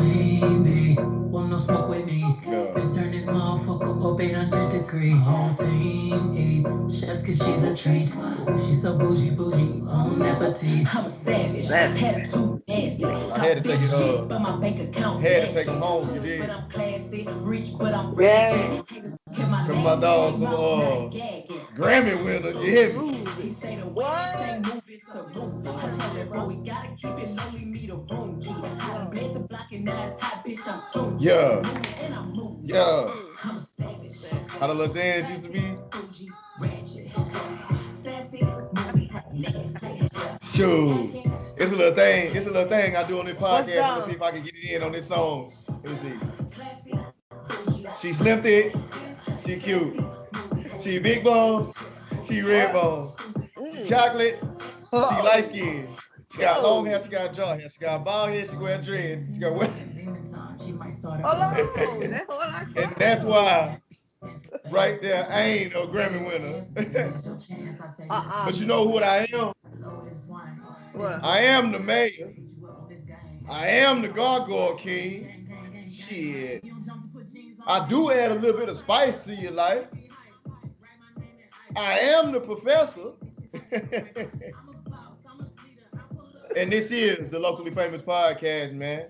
baby. Want no smoke with me. Then turn this motherfucker up 800 degree. Whole team eat chefs cause she's a treat. She's so bougie, on appetite. I'm a savage. Had a too nasty. I had to take it. But my bank account Had to take them home. You did. but I'm classy, rich, but I'm ratchet. Cause my dog some Grammy winners. You hear me? He say the way thing move is the roof. I tell that bro, we gotta keep it lowly, me the room key. I'm bed to blocking ass, hot bitch, I'm tuned. Yeah. And I'm moving. Yeah. I'm a savage. How the little dance used to be? Bougie, ratchet. Sassy, moody, nasty. Shoot. It's a little thing. It's a little thing I do on this podcast. Let's see if I can get it in on this song. Let me see. She slim thick. She cute. She big bone. She red bone. Chocolate. She light skinned. She got long hair. She got jaw hair. She got bald head. She wear dreads. She got wet. And that's why, right there, I ain't no Grammy winner. But you know what I am? What? I am the mayor. I am the gargoyle king. Shit. I do add a little bit of spice to your life. I am the professor. And this is the Locally Famous Podcast, man.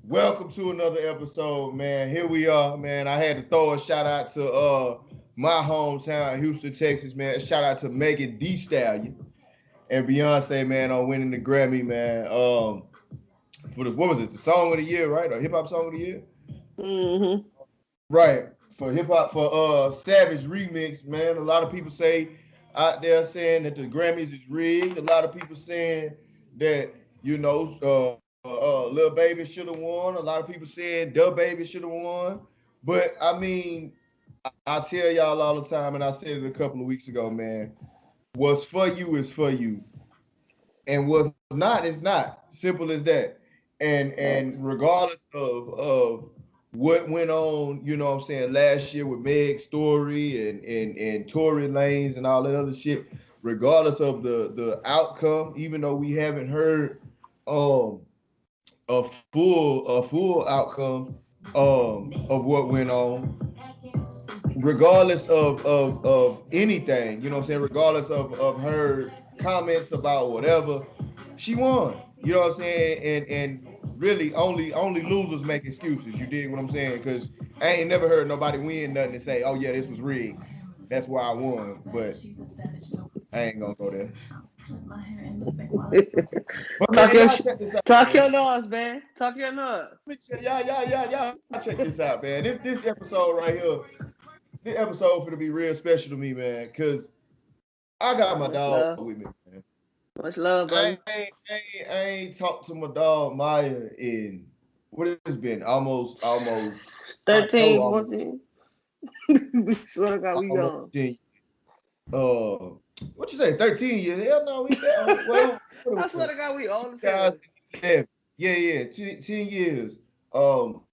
Welcome to another episode, man. Here we are, man. I had to throw a shout out to my hometown, Houston, Texas, man. Shout out to Megan Thee Stallion and Beyonce, man, on winning the Grammy, man. For the, what was it? The song of the year, right? Or hip hop song of the year? Mm-hmm. Right. For hip hop, for Savage Remix, man. A lot of people say out there saying that the Grammys is rigged. A lot of people saying that, you know, Lil Baby should have won. A lot of people saying Da Baby should have won. But I mean, I tell y'all all the time, and I said it a couple of weeks ago, man. What's for you is for you, and what's not is not. Simple as that. And regardless of what went on, you know what I'm saying, last year with Meg's story and Tory Lanez and all that other shit, regardless of the outcome, even though we haven't heard a full outcome of what went on, regardless of anything, you know what I'm saying, regardless of her comments about whatever, she won. You know what I'm saying? And really only losers make excuses. You dig what I'm saying? Because I ain't never heard nobody win nothing and say, oh yeah, this was rigged. That's why I won. But I ain't gonna go there. Talk your noise, man. Talk your noise. Y'all check this out, man. This episode right here, this episode finna be real special to me, man, because I got my dog with me, man. Much love, bro. I ain't talked to my dog Maya in, what has it been? Almost 13, 14. Swear to God, we gone. What you say, 13 years? Hell no, we well, I swear to God, we old as hell. Yeah, 10 years. Well,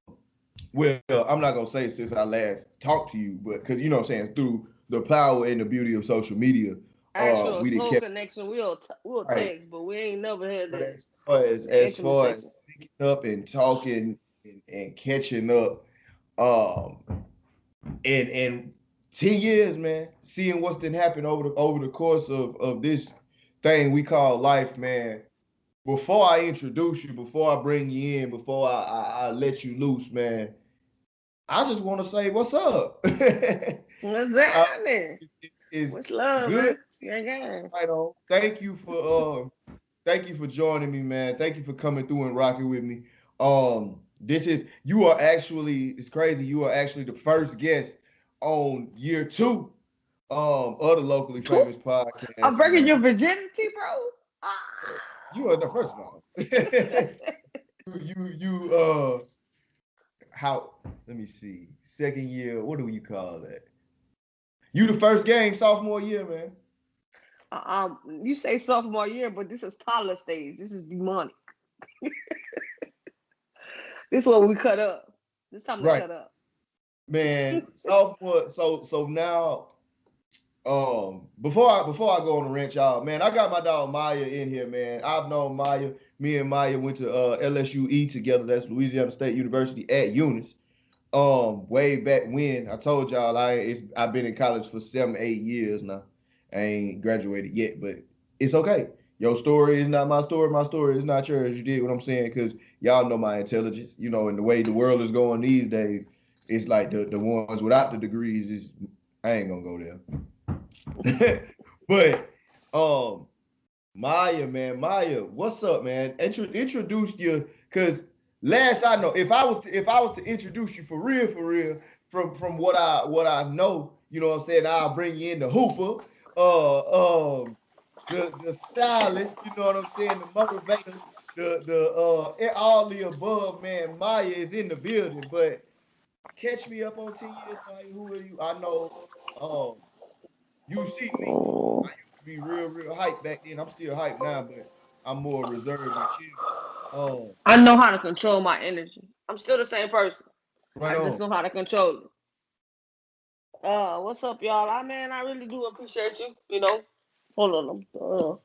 I'm not gonna say since I last talked to you, but because you know what I'm saying, through the power and the beauty of social media. Actual we soul kept, connection, we'll text, but we ain't never had that. As far as picking up and talking and catching up, and 10 years, man, seeing what's been happening over the course of this thing we call life, man. Before I introduce you, before I bring you in, before I let you loose, man, I just want to say what's up. What's happening? What's love, good. Yeah. Right on. Thank you for joining me, man. Thank you for coming through and rocking with me. You are actually, it's crazy. You are actually the first guest on year 2 of the Locally Famous Podcast. I'm breaking your virginity, bro. You are the first one. How? Let me see. Second year. What do you call that? You the first game sophomore year, man. You say sophomore year, but this is toddler stage. This is demonic. This is what we cut up. This time to cut up. Man, sophomore. So now, before I go on the rant, y'all, man, I got my dog Maya in here, man. I've known Maya. Me and Maya went to LSUE together. That's Louisiana State University at Eunice. Way back when. I told y'all I've been in college for 7, 8 years now. I ain't graduated yet, but it's okay. Your story is not my story. My story is not yours. You did what I'm saying, because y'all know my intelligence, and the way the world is going these days, it's like the ones without the degrees is, I ain't gonna go there. But Maya, man, what's up, man? Introduce you, because last I know, if I was to introduce you for real, from what I know, you know what I'm saying, I'll bring you in the hooper, the stylist, you know what I'm saying, the motivator, the all the above, man. Maya is in the building, but catch me up on 10 years, Maya. Who are you? I know, you see me. Oh. I used to be real hyped back then. I'm still hyped now, but I'm more reserved and chill. I know how to control my energy. I'm still the same person. Right I just on. know how to control it. What's up, y'all? I really do appreciate you. Hold on, I'm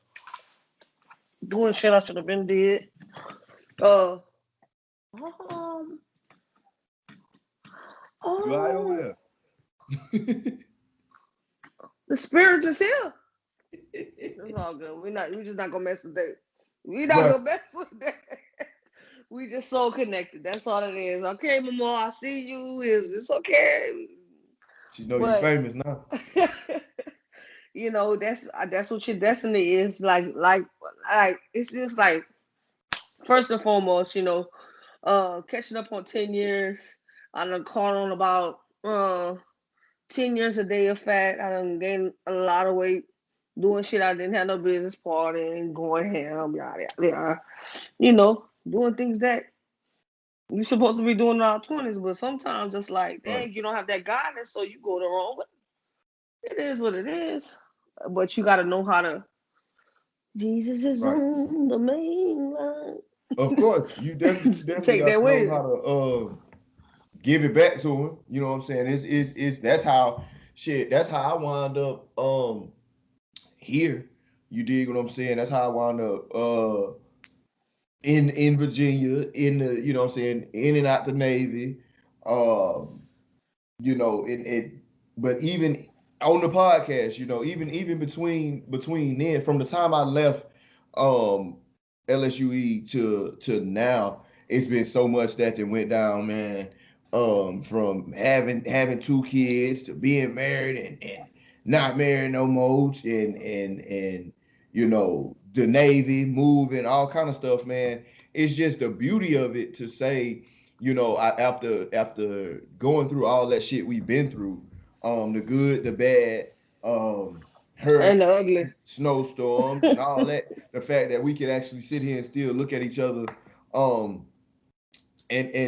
doing shit I should have been did. Um, You all right over there? the spirits is here. It's all good. We just not gonna mess with that. We not Right. gonna mess with that. We just so connected. That's all it is. Okay, Mama, I see you. It's okay. She know you But famous now. that's what your destiny is. Like it's just like, first and foremost, catching up on 10 years. I done caught on about 10 years a day of fat. I done gained a lot of weight doing shit I didn't have no business, partying, going ham, yada yada. Doing things that you're supposed to be doing in our 20s, but sometimes it's like, dang, Right. you don't have that guidance, so you go the wrong way. It is what it is. But you got to know how to. Jesus is Right. on the main line. Of course, you definitely Take got that to know with how to give it back to him. You know what I'm saying? It's that's how That's how I wound up here. You dig what I'm saying? That's how I wound up in Virginia, in the, you know what I'm saying, in and out the Navy. Um, it but even on the podcast, even between then, from the time I left LSUE to now, it's been so much that went down, man. From having 2 kids to being married and not married no more, and the Navy, moving, all kind of stuff, man. It's just the beauty of it to say, after going through all that shit we've been through, the good, the bad, and the ugly. hurricanes, snowstorms, and all that, the fact that we can actually sit here and still look at each other, and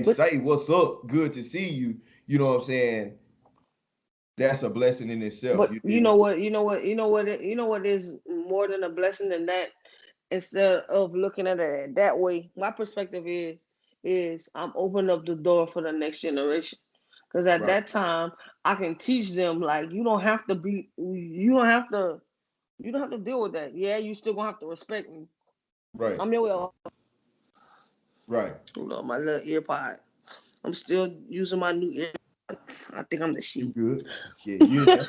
But say, what's up, good to see you, you know what I'm saying? That's a blessing in itself. but You you dig know what what? You know what is more than a blessing than that. Instead of looking at it that way, my perspective is I'm opening up the door for the next generation. Because at Right, that time, I can teach them, like, you don't have to deal with that. Yeah, you still gonna have to respect me. right, I'm your way. right. Hold on, my little ear pod. I'm still using my new ear. I think I'm the You shit. good? Yeah, you in there.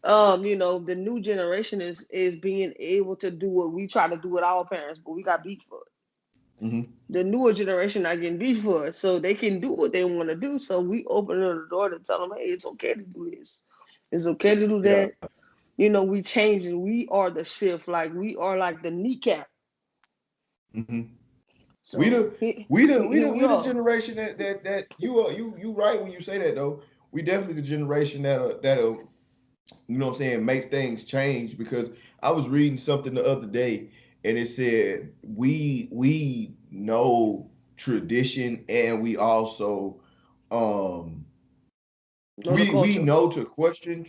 The new generation is being able to do what we try to do with our parents, but we got beat for it. Mm-hmm. The newer generation not getting beat for it, so they can do what they want to do. So we open the door to tell them, hey, it's okay to do this. It's okay to do Yeah. that. We changing. We are the shift. Like, we are like the kneecap. Mm-hmm. We So the we the we here the we we the are. generation that you right when you say that though. We definitely the generation that'll you know what I'm saying, make things change, because I was reading something the other day and it said we know tradition, and we also um Know the we culture. know to question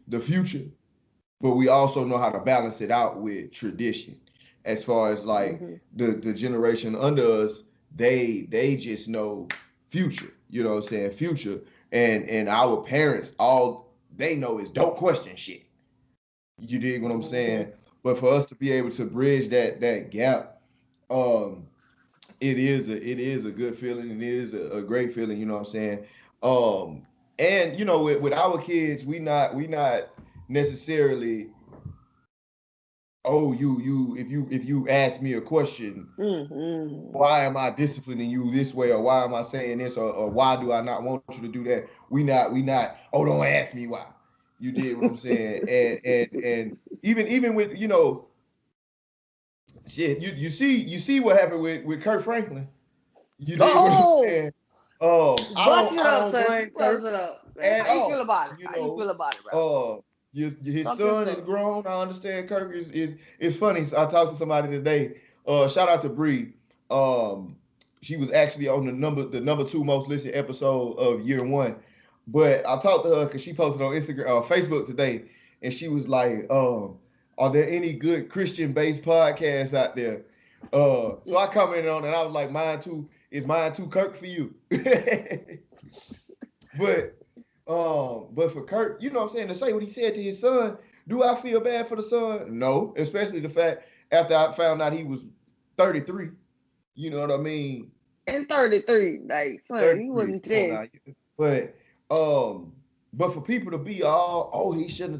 the future, but we also know how to balance it out with tradition. As far as like Hmm. the generation under us, they just know future. You know what I'm saying? Future. And our parents, all they know is don't question shit. You dig what I'm Hmm. saying? But for us to be able to bridge that gap, it is a good feeling, and it is a great feeling, you know what I'm saying? And you know, with our kids, we not necessarily, oh, if you ask me a question, why am I disciplining you this way, or why am I saying this, or why do I not want you to do that? We not, oh, don't ask me why. You did what I'm saying. And even with, you know, shit, you see what happened with Kurt Franklin. You did what I'm saying. I don't blame Kurt at How you all. feel about it? You How you know, feel about it, bro? his son is grown. I understand Kirk is funny. So I talked to somebody today. Shout out to Bree. She was actually on the number 2 most listened episode of year 1. But I talked to her because she posted on Instagram, Facebook today, and she was like, "Are there any good Christian-based podcasts out there?" So I commented on it, and I was like, "Mine too. Is mine too Kirk for you?" But for Kurt, you know what I'm saying, to say what he said to his son, do I feel bad for the son? No, especially the fact after I found out he was 33. You know what I mean? And 33, like, son, he wasn't 10. But for people to be all, oh, he still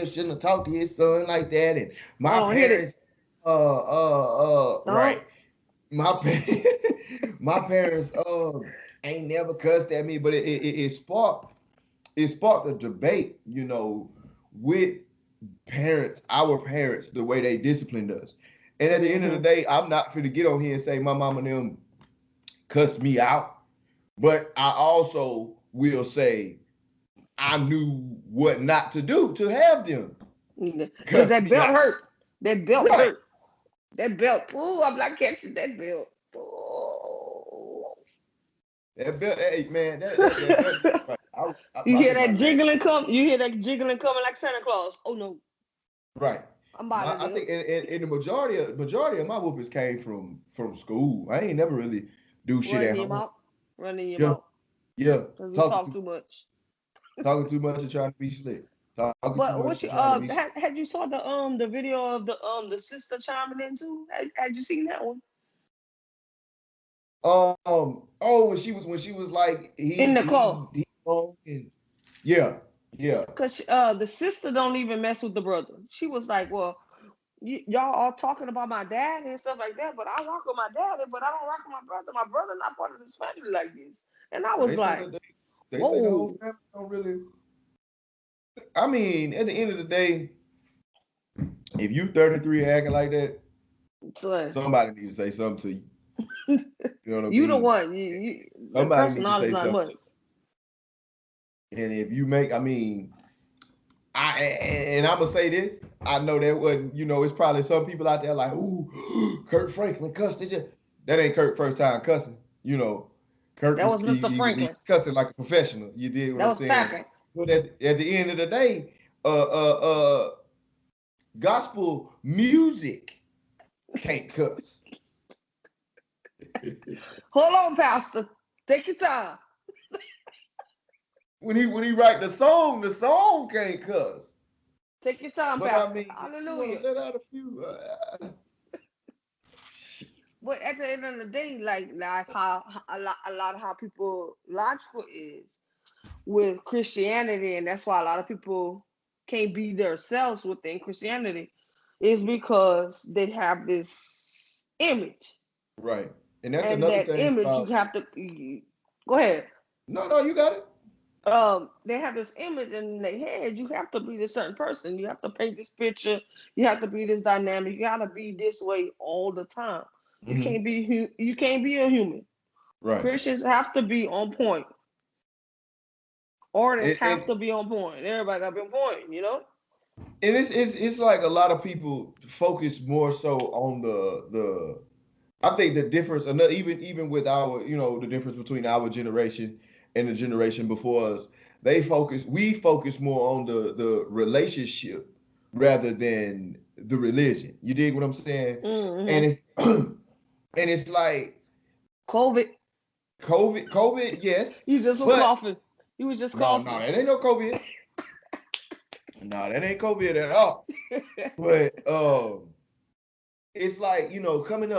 shouldn't have talked to his son like that, and my parents, right, my parents ain't never cussed at me, but it sparked a debate, you know, with our parents, the way they disciplined us. And at the end of the day, I'm not going to get on here and say my mom and them cussed me out, but I also will say I knew what not to do to have them. Because that belt hurt. That belt hurt. That belt. Ooh, I'm not catching that belt. Ooh. That belt, hey man, that belt, right. You hear that jiggling come? You hear that jiggling coming like Santa Claus? Oh no. Right. I think in the majority of my whoopings came from school. I ain't never really do shit at home. Running your mouth. Yeah. Because you talk too much. Talking too much and trying to be slick. But what you had you saw the video of the sister chiming in too? Had you seen that one? When she was like in the car. Yeah. Because the sister don't even mess with the brother. She was like, well, y'all all talking about my dad and stuff like that, but I rock with my dad, but I don't rock with my brother. My brother not part of this family like this. And I was they like, they say the whole family don't really. I mean, at the end of the day, if you 33 acting like that, somebody needs to say something to you. You know what I mean? You the one. The personality not much. And if you make, I mean, I'm gonna say this. I know that wasn't, you know, it's probably some people out there like, ooh, Kurt Franklin cussed it. That ain't Kurt first time cussing. You know, Kurt was Mr. Franklin. He cussing like a professional. You did what I'm saying. Packing. But at the end of the day, gospel music can't cuss. Hold on, Pastor. Take your time. When he write the song can't cuss. Take your time, but Pastor. I mean, hallelujah. Let out a few. But at the end of the day, like how a lot of how people logical is with Christianity, and that's why a lot of people can't be themselves within Christianity, is because they have this image. Right. And that's another thing. Image you have to go ahead. No, you got it. They have this image in their head. You have to be this certain person. You have to paint this picture. You have to be this dynamic. You gotta be this way all the time. You can't be a human. Right. Christians have to be on point. Artists have to be on point. Everybody gotta be on point, you know? And it's like a lot of people focus more so on the I think the difference, even with our, you know, the difference between our generation and the generation before us, we focus more on the relationship rather than the religion. You dig what I'm saying? And it's like COVID, yes. You just was coughing. You was just coughing. No, it ain't no COVID. No, that ain't COVID at all. But it's like, coming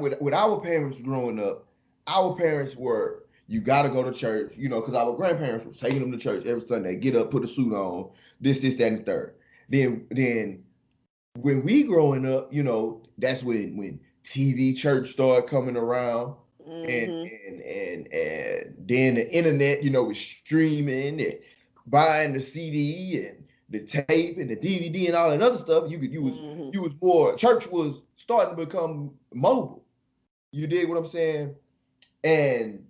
with our parents growing up, our parents were, you got to go to church, because our grandparents was taking them to church every Sunday. Get up, put a suit on, this, that, and the third. Then when we growing up, that's when TV church started coming around, and then the internet, was streaming and buying the CD and the tape and the DVD and all that other stuff. You was more, church was starting to become mobile. You dig what I'm saying? And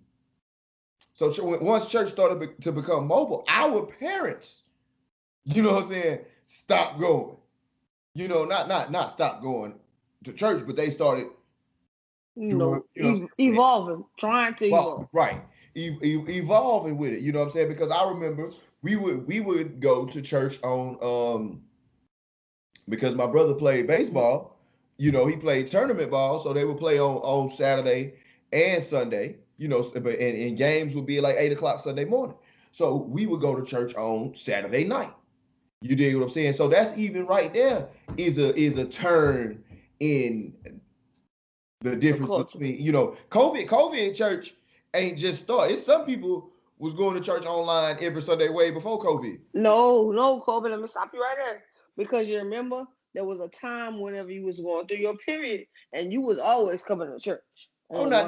so once church started to become mobile, our parents, stopped going. Not stop going to church, but they started evolving, trying to evolve. Right. Evolving with it. You know what I'm saying? Because I remember we would go to church on because my brother played baseball, he played tournament ball, so they would play on Saturday and Sunday, but and games would be like 8:00 Sunday morning. So we would go to church on Saturday night. You dig what I'm saying? So that's even right there is a turn in the difference between, COVID church ain't just started. It's some people was going to church online every Sunday way before COVID. No, COVID, let me stop you right there. Because you remember there was a time whenever you was going through your period and you was always coming to church. Oh, no.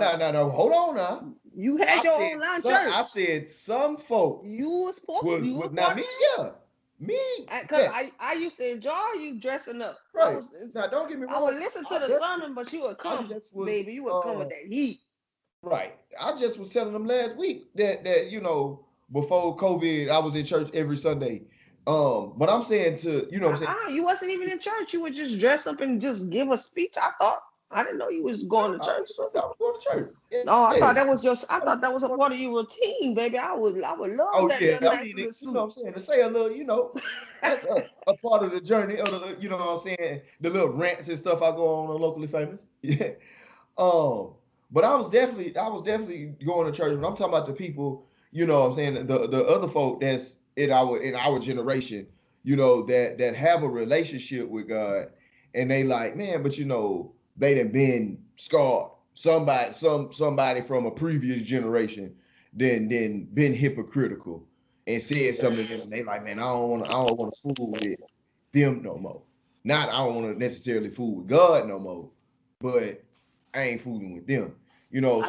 Hold on now. You had your online church. I said some folk. You was supposed to. Was not me, yeah. Me. Because I used to enjoy you dressing up. Right. Now, don't get me wrong. I would listen to the sermon, but you would come, baby. You would come with that heat. Right. I just was telling them last week that before COVID, I was in church every Sunday. But I'm saying what I'm saying? You wasn't even in church. You would just dress up and just give a speech. I didn't know you was going to church. I was going to church. Yeah, no, I thought that was I thought that was a part of your routine, baby. I would love that. Oh yeah, I mean, you know what I'm saying? To say a little, that's a part of the journey of the, you know what I'm saying? The little rants and stuff I go on Locally Famous. Yeah. But I was definitely going to church. When I'm talking about the people, you know what I'm saying, the other folk that's in our generation, that have a relationship with God, and they like, man, but they done been scarred. Somebody from a previous generation then been hypocritical and said something to them, and they like, man, I don't want to fool with them no more. Not I don't want to necessarily fool with God no more, but I ain't fooling with them.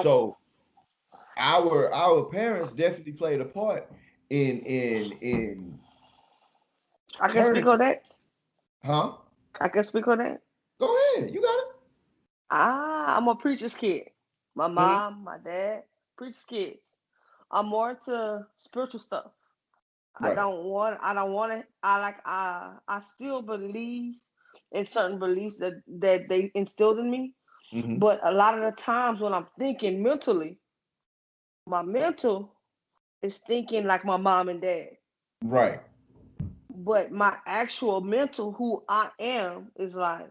So our parents definitely played a part in I can speak on that. Huh? I can speak on that. Go ahead, you got it. I'm a preacher's kid. My mom, my dad, preacher's kids. I'm more into spiritual stuff. Right. I still believe in certain beliefs that they instilled in me. Mm-hmm. But a lot of the times when I'm thinking mentally, my mental is thinking like my mom and dad. Right. But my actual mental, who I am, is like,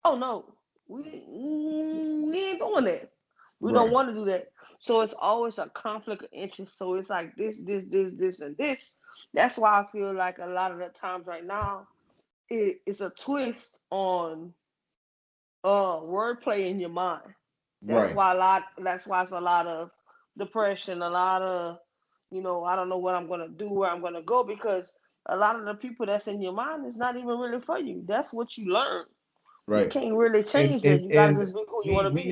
oh no, we ain't doing that. We don't want to do that. So it's always a conflict of interest. So it's like this, and this. That's why I feel like a lot of the times right now, it's a twist on wordplay in your mind. That's why it's a lot of depression, a lot of, I don't know what I'm gonna do, where I'm gonna go, because a lot of the people that's in your mind is not even really for you. That's what you learn. Right. You can't really change that. You gotta just be who you want to be.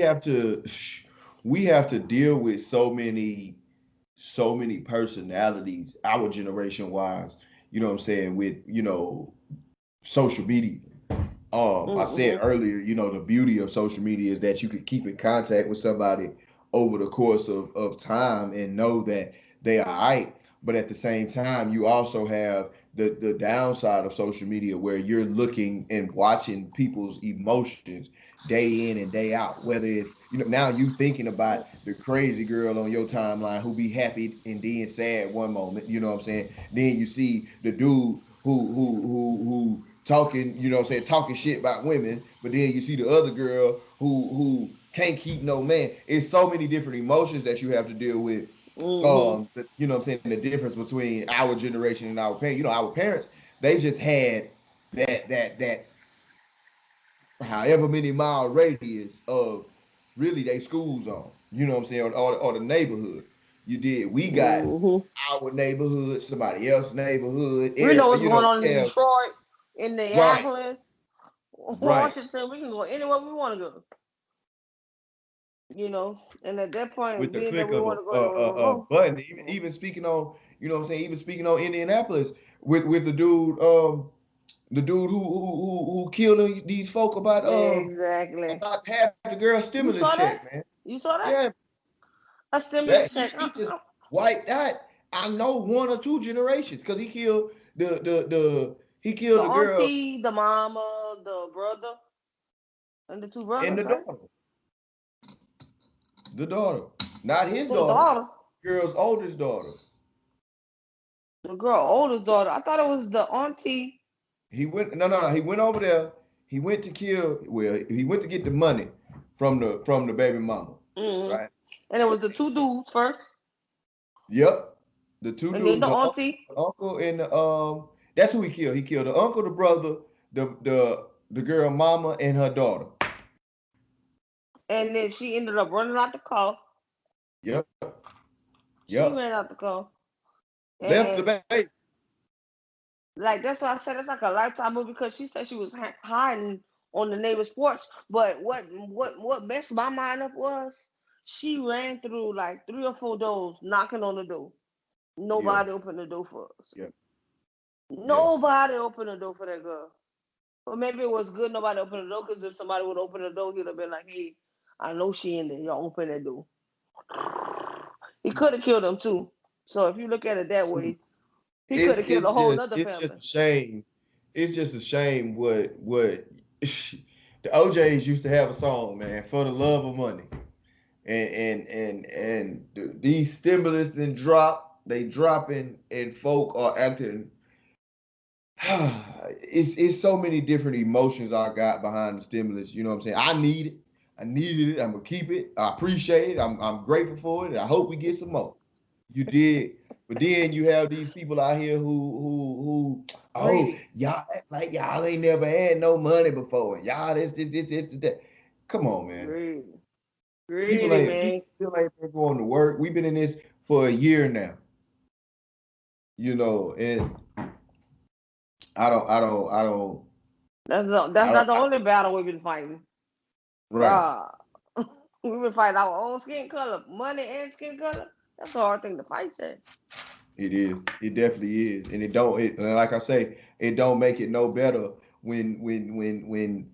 We have to deal with so many personalities, our generation wise, you know what I'm saying, with, social media. I said earlier, the beauty of social media is that you could keep in contact with somebody over the course of time and know that they are right. But at the same time, you also have the downside of social media, where you're looking and watching people's emotions day in and day out. Whether it's, now you thinking about the crazy girl on your timeline who be happy and then sad one moment, you know what I'm saying? Then you see the dude who talking, talking shit about women, but then you see the other girl who can't keep no man. It's so many different emotions that you have to deal with You know what I'm saying, the difference between our generation and our parents. You know, our parents, they just had that however many mile radius of really they school zone. You know what I'm saying, or the neighborhood. You did. We got our neighborhood, somebody else's neighborhood. We know what's You going know, on in yeah, Detroit, in right, Minneapolis, right. Washington. We can go anywhere we want to go. You know, and at that point, With the being that click we of want to go anywhere we want to a go. button. Even speaking on, you know what I'm saying, even speaking on Indianapolis with the dude who killed these folk Exactly. about half the girl's You stimulus saw that? check, man. You saw that? Yeah, A that stimulus check. he just wiped that. I know one or two generations because he killed he The killed the girl auntie, the mama, the brother, and the two and brothers, right? the daughter, not his The daughter, daughter. girl's oldest daughter. The girl oldest daughter. I thought it was the auntie. He went no. He went over there. He went to kill. Well, he went to get the money from the baby mama, right? And it was the two dudes first. Yep. The two And then dudes, the the auntie. uncle and the. That's who he killed. He killed the uncle, the brother, the girl mama, and her daughter. And then she ended up running out the car. Yep. She Yep. ran out the car. Left And the baby. like that's why I said it's like a Lifetime movie because she said she was hiding on the neighbor's porch. But what messed my mind up was she ran through like 3 or 4 doors, knocking on the door. Yeah. Nobody opened the door for us. Yeah. Nobody opened the door for that girl. But maybe it was good nobody opened the door because if somebody would open the door, he'd have been like, "Hey, I know she in there. Y'all open that door." He could have killed them too. So if you look at it that way, he could have killed a whole other It's just family. a shame. It's just a shame what the OJs used to have a song, man, for the love of money. And these stimulus then drop, they dropping and folk are acting. It's so many different emotions I got behind the stimulus. You know what I'm saying? I need it. I needed it. I'm gonna keep it. I appreciate it. I'm grateful for it. And I hope we get some more. You did. But then you have these people out here who oh, y'all act like y'all ain't never had no money before. Y'all this, that. Come on, man. Greedy, People man. still ain't been going to work. We've been in this for a year now. You know, and I don't That's not the only battle we've been fighting. right. We've been fighting our own skin color, money and skin color. That's a hard thing to fight, Chad. It is. It definitely is. And like I say, it don't make it no better when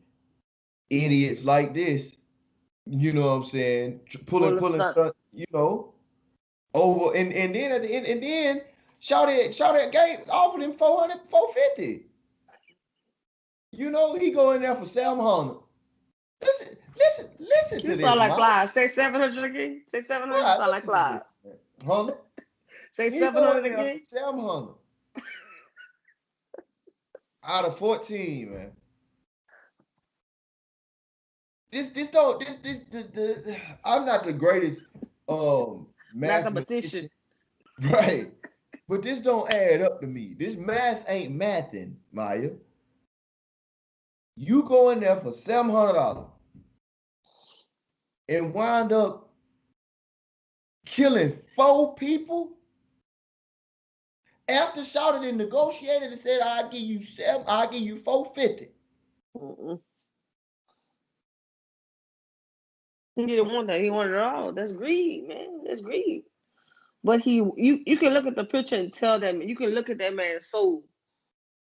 idiots like this, you know what I'm saying, pulling, Stunt. you know, over and then at the end, and then Shawty gave offered him 450. You know, he go in there for 700. Listen You to this, sound like man. Clyde. Say 700 again. Say 700. You sound like Clyde. Huh? Say He 700 go in there again. for 700 out of 14, man. I'm not the greatest Mathematician. right? But this don't add up to me. This math ain't mathing, Maya. You go in there for $700 and wind up killing 4 people after shouted and negotiated and said, I'll give you 450. He didn't want that. He wanted it all. That's greed, man. That's greed. But you can look at the picture and tell that you can look at that man's soul.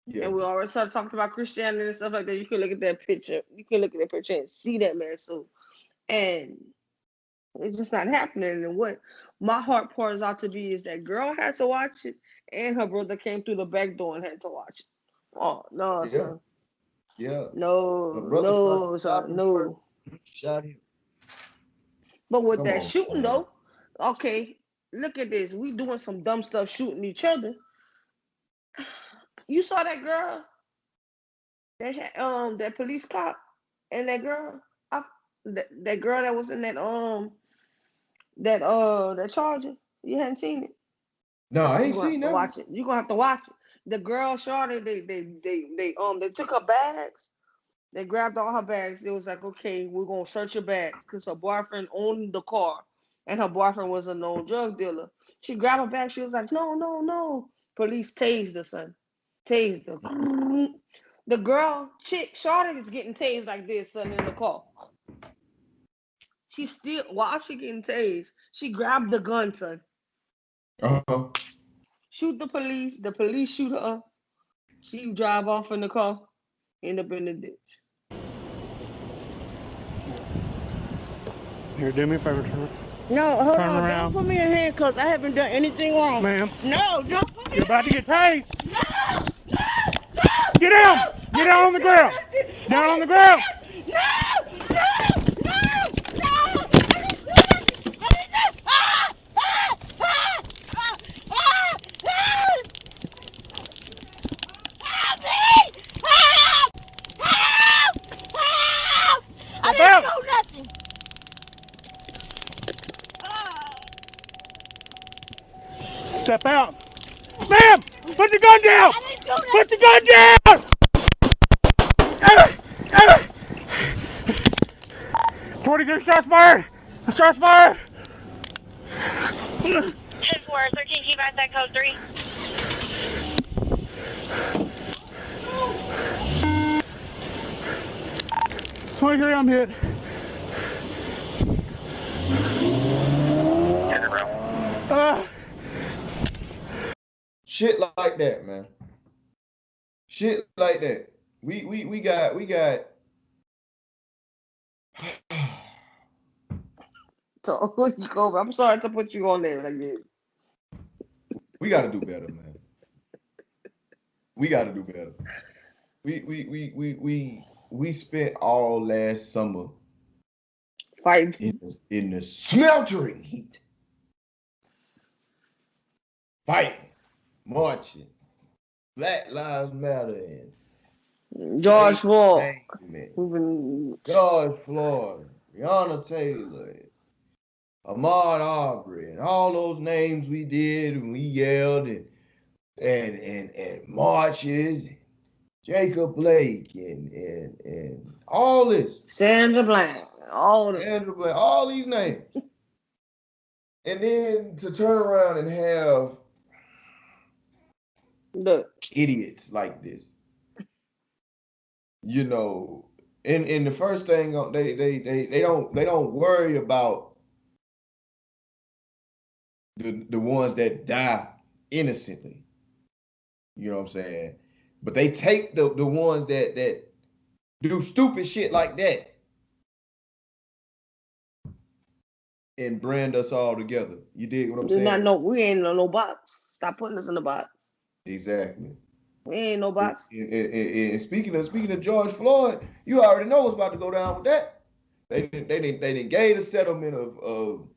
Yeah. And we already started talking about Christianity and stuff like that. You can look at that picture. You can look at that picture and see that man's soul. And it's just not happening. And what my heart pours out to be is that girl had to watch it, and her brother came through the back door and had to watch it. Oh no, son. Yeah. No, son. No. Shot him. But with that shooting though, okay, look at this. We doing some dumb stuff shooting each other. You saw that girl? That police cop and that girl, that girl that was in that charger. You hadn't seen it? No, I ain't seen that. Watch it. You're gonna have to watch it. The girl Shorty, they took her bags. They grabbed all her bags. It was like, okay, we're gonna search your bags because her boyfriend owned the car, and her boyfriend was a known drug dealer. She grabbed her bag. She was like, no, no, no. Police tased her, son. Tased her. The girl, Shorty is getting tased like this, son, in the car. She still, while she getting tased, she grabbed the gun, son. Shoot the police shoot her. She drive off in the car, end up in the ditch. Here, do me a favor, turn. No, hold on, don't put me in handcuffs. I haven't done anything wrong. Ma'am. No, don't put me. You're about to get tased. No, no, no. Get down. Get down on the ground. Down on the ground. No, no, no, no. Step out. Ma'am, put the gun down. Put the gun down. 23 shots fired. Shots fired. 10-4, 13, keep at that code 3. I'm hit. Shit like that, man. Shit like that. We got. So I'm sorry to put you on there like this. We got to do better, man. We got to do better. We spent all last summer fighting in the smeltering heat, fighting, marching, Black Lives Matter, and George Floyd, George Floyd, Breonna Taylor, Ahmaud Arbery, and all those names we did, and we yelled and marches, and Jacob Blake, and all this. Sandra Bland, all these names. And then to turn around and have idiots like this. You know, and the first thing they don't worry about the ones that die innocently. You know what I'm saying? But they take the ones that do stupid shit like that and brand us all together. You dig what I'm saying? We ain't no box. Stop putting us in the box. Exactly. We ain't no box. And speaking of George Floyd, you already know what's about to go down with that. They gave a settlement of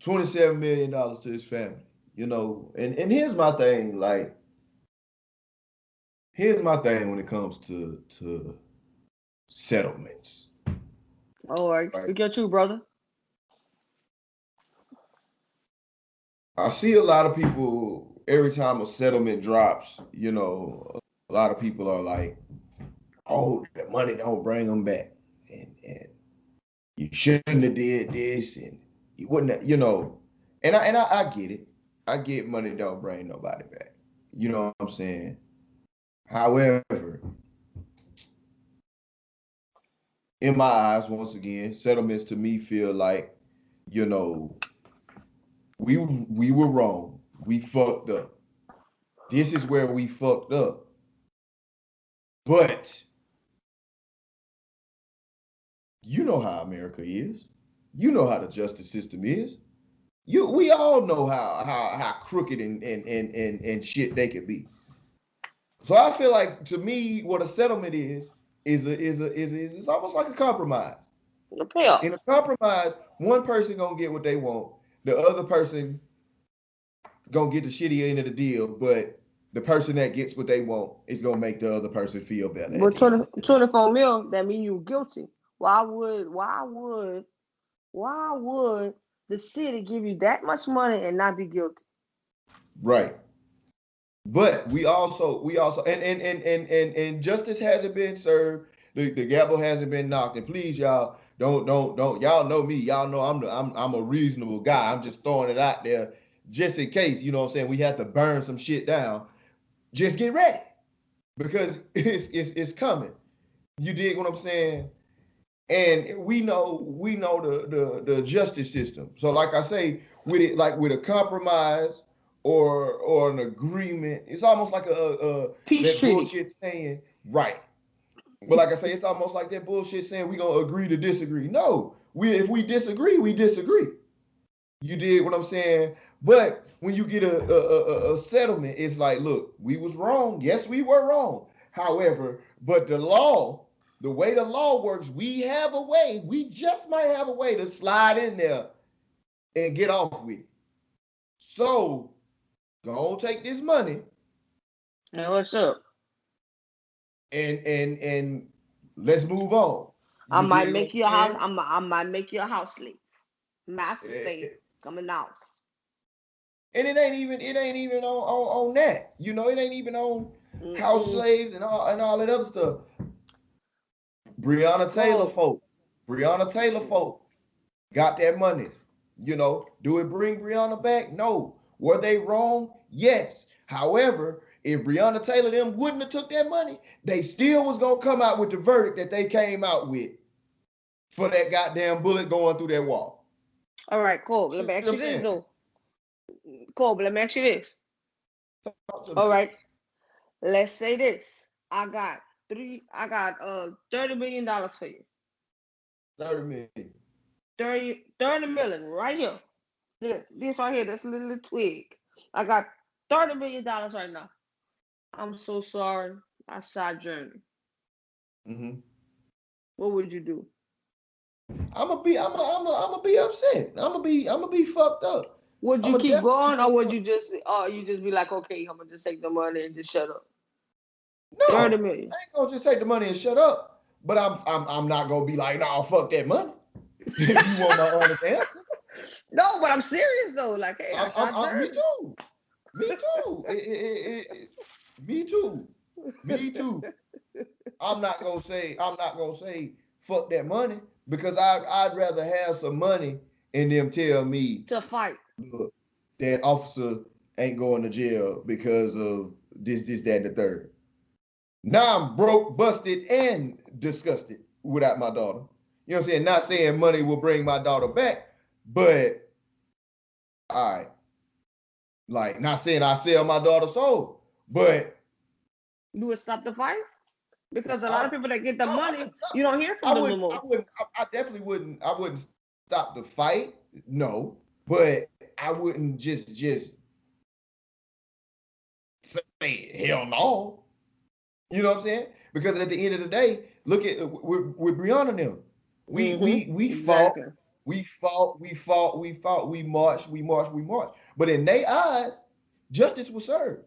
$27 million to his family. You know, and here's my thing, like. Here's my thing when it comes to settlements. All right, speak your truth, brother. I see a lot of people, every time a settlement drops, you know, a lot of people are like, oh, the money don't bring them back. And you shouldn't have did this, and you wouldn't have, you know. And I get it. I get money don't bring nobody back. You know what I'm saying? However, in my eyes, once again, settlements to me feel like, you know, we were wrong. We fucked up. This is where we fucked up. But you know how America is. You know how the justice system is. We all know how crooked and shit they could be. So I feel like, to me, what a settlement is almost like a compromise. In a compromise, one person gonna get what they want, the other person gonna get the shitty end of the deal, but the person that gets what they want is gonna make the other person feel better. But 24 mil, that means you're guilty. Why would the city give you that much money and not be guilty. Right. But we also and justice hasn't been served. The gavel hasn't been knocked. And please, y'all, don't y'all know me. Y'all know I'm a reasonable guy. I'm just throwing it out there just in case, you know what I'm saying, we have to burn some shit down. Just get ready. Because it's coming. You dig what I'm saying? And we know the justice system. So like I say, with it, like with a compromise or an agreement, it's almost like a peace that treaty. bullshit saying, right. But like I say, it's almost like that bullshit saying we're gonna agree to disagree. No, if we disagree, we disagree. You dig what I'm saying? But when you get a settlement, it's like, look, we was wrong. Yes, we were wrong. However, but the way the law works, we have a way. We just might have a way to slide in there and get off with it. So, go take this money. Now what's up? And let's move on. I might make you a house. I might make you a house slave. Master say, come in the house. And it ain't even on that. You know, it ain't even on house slaves and all that other stuff. Breonna Taylor folk got that money. You know, do it bring Breonna back? No. Were they wrong? Yes. However, if Breonna Taylor them wouldn't have took that money, they still was gonna come out with the verdict that they came out with for that goddamn bullet going through that wall. All right, cool. Let me ask you this though. Cool, let me ask you this. All right. Let's say this. I got $30 million for you. 30 million. 30 million right here. This right here, this little twig. I got $30 million right now. I'm so sorry. I sojourned. Mm-hmm. What would you do? I'm gonna be upset. I'm gonna be fucked up. Would you keep going, or would you just be like, okay, I'm gonna just take the money and just shut up? No, 30 million. I ain't gonna just take the money and shut up. But I'm not gonna be like, nah, fuck that money. If you want my honest answer. No, but I'm serious though. Like, hey, me too. Me too. I'm not gonna say fuck that money, because I'd rather have some money and them tell me to fight. Look, that officer ain't going to jail because of this, that, and the third. Now I'm broke, busted, and disgusted without my daughter. You know what I'm saying? Not saying money will bring my daughter back, but all right. Like, not saying I sell my daughter's soul, but you would stop the fight? Because a lot of people that get the money, you don't hear from them no more. I definitely wouldn't. I wouldn't stop the fight. No, but I wouldn't just say hell no. You know what I'm saying? Because at the end of the day, look at with Breonna and them. We exactly. fought, we marched. But in their eyes, justice was served.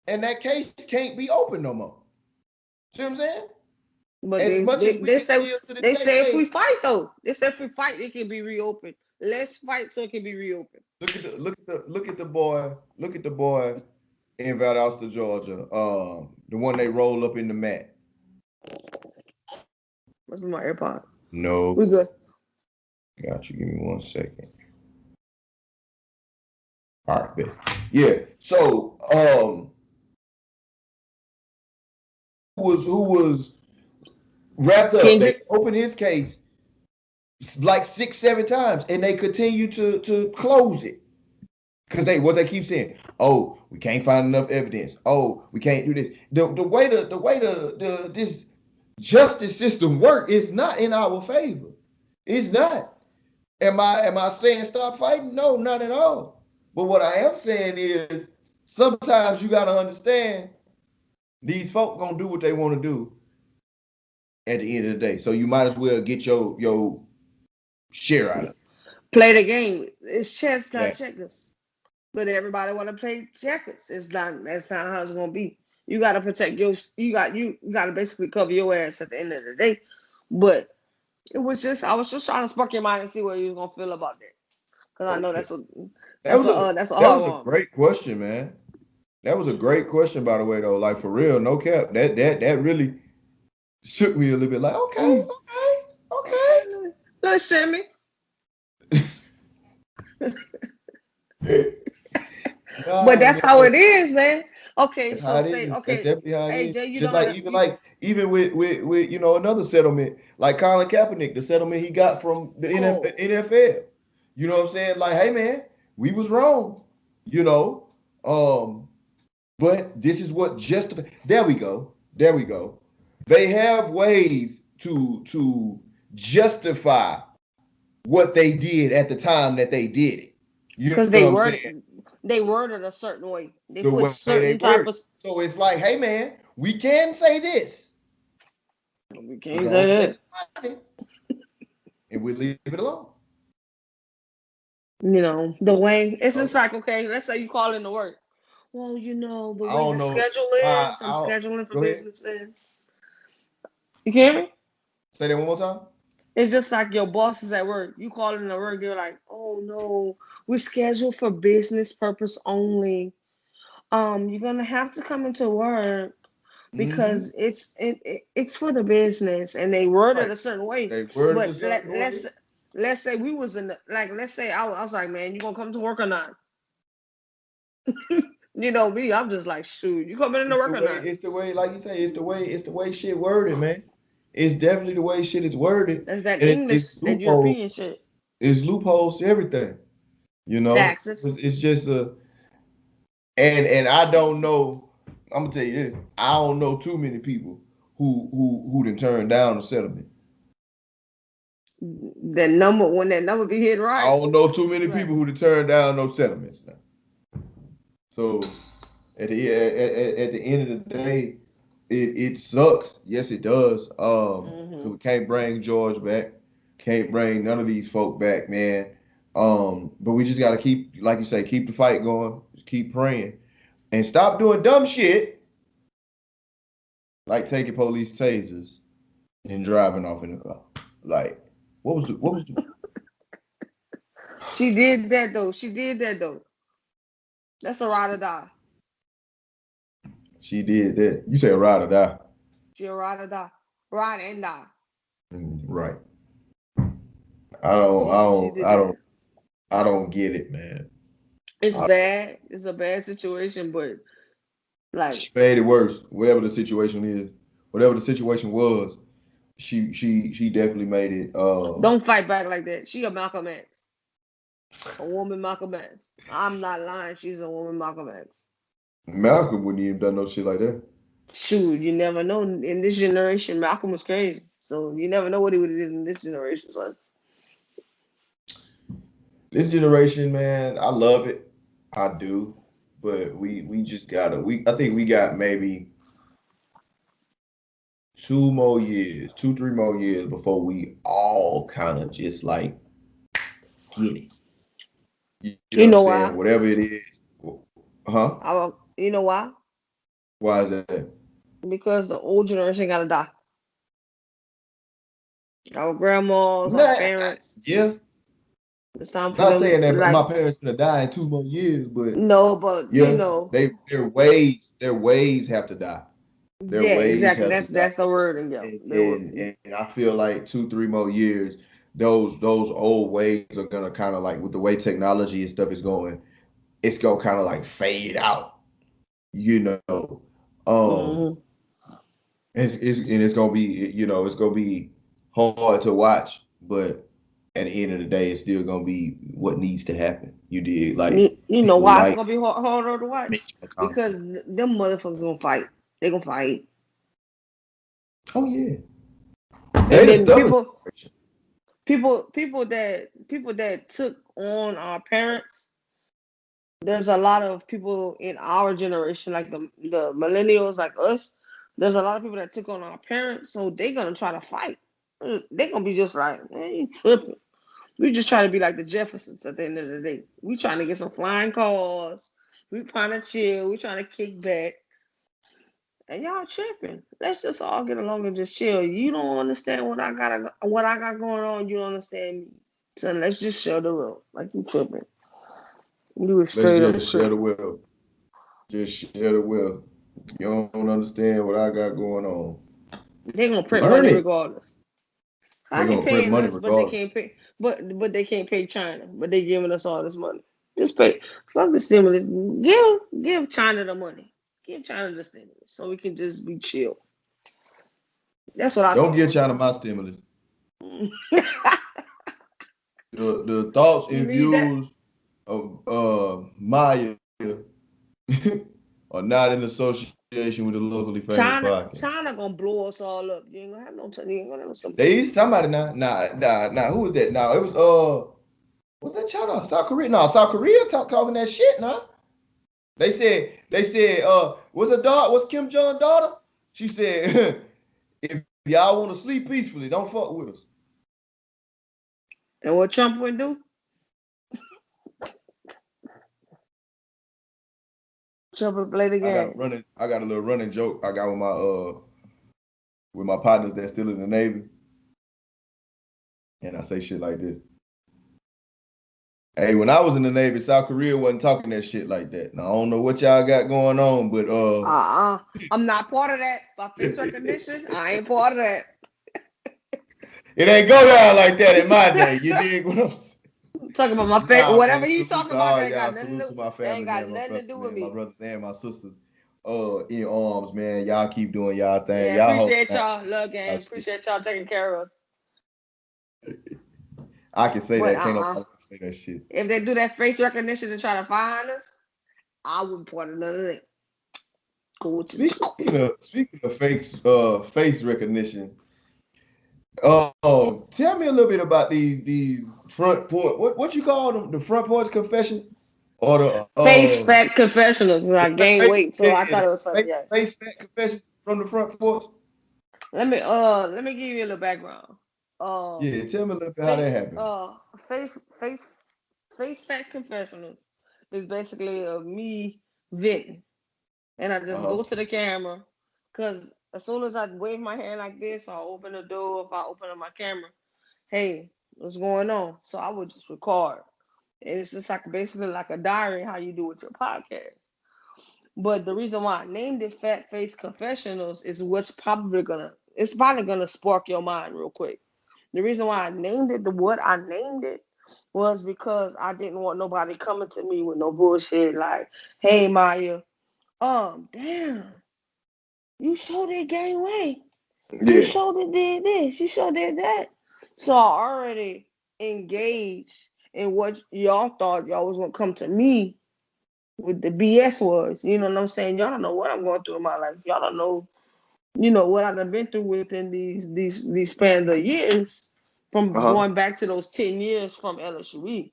And that case can't be open no more. See what I'm saying? But they say if we fight though, they say if we fight, it can be reopened. Let's fight so it can be reopened. Look at the boy in Valdosta, Georgia. The one they roll up in the mat. What's my AirPod? No. We good. Got you. Give me 1 second. All right, bet. Yeah. So, who was wrapped up? They opened his case like 6-7 times, and they continue to close it. Because what they keep saying, oh, we can't find enough evidence. Oh, we can't do this. The way this justice system work is not in our favor. It's not. Am I saying stop fighting? No, not at all. But what I am saying is sometimes you gotta understand these folk gonna do what they want to do at the end of the day. So you might as well get your share out of it. Play the game. It's chess, not checkers. But everybody want to play checkers. That's not how it's gonna be. You gotta protect you gotta basically cover your ass at the end of the day. But I was just trying to spark your mind and see what you was gonna feel about that. Because I know Okay. that's a That that's a was hard a one. great question, man. That was a great question, by the way, though. Like for real, no cap. That really shook me a little bit. Like, okay. Good, Sammy. Nah, But that's man, how it is, man. Okay, that's so how it say, is. That's okay, definitely how it is. AJ, you know Just how like to even with another settlement, like Colin Kaepernick, the settlement he got from the NFL. You know what I'm saying? Like, hey man, we was wrong. You know, but this is what justify. There we go. They have ways to justify what they did at the time that they did it. You know because what I'm saying? they worded a certain way. They The put way they certain type work. of. So it's like, hey man, we can say this. We We're can't gonna say say that. it, and we leave it alone. You know, the way it's just like, okay, let's say you call in to work. Well, you know, the I way don't the know. schedule is, I'm I'll scheduling for go ahead. business. You hear me? Say that one more time. It's just like your boss is at work. You call in to work, you're like, oh no, we're scheduled for business purpose only. You're gonna have to come into work because it's for the business, and they word it a certain way. They worded But a certain way. let's say we was in the, like, let's say I was like, man, you gonna come to work or not? You know me, I'm just like, shoot, you coming into work or not? It's the way, like you say, it's the way shit worded, man. It's definitely the way shit is worded. That's that And English, it's that loopholes. European shit. It's loopholes to everything. You know, Taxes. it's just and I don't know. I'm gonna tell you this. I don't know too many people who done turned down the settlement. That number, when that number be hit right. I don't know too many Right. people who done turned down those settlements now. So at the end of the day, it sucks. Yes, it does. 'Cause we can't bring George back. Can't bring none of these folk back, man. But we just gotta keep, like you say, keep the fight going. Just keep praying. And stop doing dumb shit like taking police tasers and driving off in the car. Like, what was the She did that though. That's a ride or die. She did that. You say ride or die. She a ride or die. Ride and die. Right. I don't I She don't did I that. don't I don't get it, man. It's bad. It's a bad situation, but like, She made it worse. Whatever the situation is, whatever the situation was, she definitely made it. don't fight back like that. She a Malcolm X. A woman Malcolm X. I'm not lying. She's a woman Malcolm X. Malcolm wouldn't even done no shit like that. Shoot, you never know. In this generation, Malcolm was crazy. So you never know what he would have did in this generation. So This generation, man, I love it. I do. But we just gotta I think we got maybe 2 more years, 3 more years before we all kind of just like get it. You know you what I'm know saying? why? Whatever it is. Huh? You know why? Why is that? Because the old generation gotta die. Our grandmas, our Nah, parents. yeah. It's time for Not them. saying that my Like, parents gonna die in 2 more years, but no, but you yeah, know, their ways have to die. Their yeah, ways exactly. have to die. That's the word, and yo, And I feel like 2 3 more years, those old ways are gonna kind of like with the way technology and stuff is going, it's gonna kind of like fade out, you know. Um, mm-hmm. it's gonna be, it's gonna be hard to watch, but at the end of the day, it's still gonna be what needs to happen. You did like You know people why it's like gonna be harder to watch? Mitch Because McConnell. them motherfuckers gonna fight. They gonna fight, Oh yeah, they and the then stubborn people, generation. people that took on our parents. There's a lot of people in our generation, like the millennials, like us. There's a lot of people that took on our parents, so they're gonna try to fight. They're gonna be just like, man, you tripping. We just try to be like the Jeffersons at the end of the day. We trying to get some flying cars. We trying to chill. We trying to kick back. And y'all tripping. Let's just all get along and just chill. You don't understand what I got going on. You don't understand me. So let's just share the room. Like you tripping. You was straight up. Let's just share the wealth. Just share the wealth. You don't understand what I got going on. They're gonna print Learn money it. regardless. They're They gonna print paying money us, but they regardless. can't pay. But they can't pay China. But they giving us all this money. Just pay. Fuck the stimulus. Give China the money. Give China the stimulus so we can just be chill. That's what I Don't thought. give China my stimulus. The thoughts You and need that? views of Maya are not in association with the locally famous podcast. China gonna blow us all up. You ain't gonna have no. You ain't gonna have some. They somebody now. Nah. Who was that? Now it was was that China? South Korea? No, South Korea talking that shit now. They said what's Kim Jong's daughter? She said if y'all want to sleep peacefully, don't fuck with us. And what Trump would do? Trump would play the game. I got a little running joke I got with my partners that's still in the Navy. And I say shit like this. Hey, when I was in the Navy, South Korea wasn't talking that shit like that. Now I don't know what y'all got going on, but I'm not part of that. By face recognition, I ain't part of that. It ain't go down like that in my day. You dig what I'm saying? Talking about my face, whatever you talking about, that ain't got nothing to do with me. My brothers and my sisters, in arms, man. Y'all keep doing y'all thing. Yeah, y'all appreciate y'all. Love game. Appreciate y'all taking care of us. I can say that. Can't nobody say that shit. If they do that face recognition and try to find us, I wouldn't point none of that. Speaking of face recognition, tell me a little bit about these front porch. What you call them? The front porch confessions or the face fat confessionals? I gained weight, so I thought it was funny. Face fat confessions from the front porch. Let me give you a little background. Yeah, tell me a little bit how that happened. Face fat confessionals is basically me venting, and I just go to the camera because as soon as I wave my hand like this, I'll open the door. If I open up my camera, hey, what's going on? So I would just record. And it's just like basically like a diary, how you do with your podcast. But the reason why I named it Fat Face Confessionals is it's probably gonna spark your mind real quick. The reason why I named it was because I didn't want nobody coming to me with no bullshit like, hey Maya, damn, you sure did gain weight. Yeah. You sure did this, you sure did that. So I already engaged in what y'all thought y'all was gonna come to me with the BS was. You know what I'm saying? Y'all don't know what I'm going through in my life. Y'all don't know, what I've been through within these span of years from going back to those 10 years from LSUE. You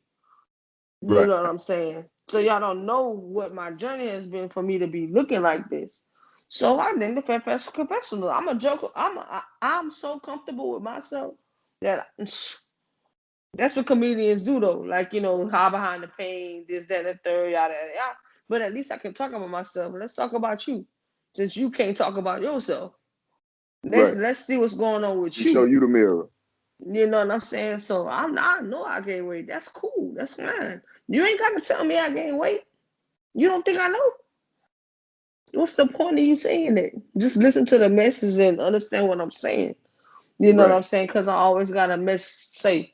know what I'm saying? So y'all don't know what my journey has been for me to be looking like this. So I named the Fat Fashion Confessional. I'm a joker. I'm so comfortable with myself that that's what comedians do though. Like, hide behind the pain, this, that, and the third, yada, yada, yada. But at least I can talk about myself. Let's talk about you. Since you can't talk about yourself. Let's see what's going on with you. Show you the mirror. You know what I'm saying? So I know I gained weight. That's cool. That's fine. You ain't got to tell me I gained weight. You don't think I know? What's the point of you saying it? Just listen to the message and understand what I'm saying. You know what I'm saying? Because I always got a message to say.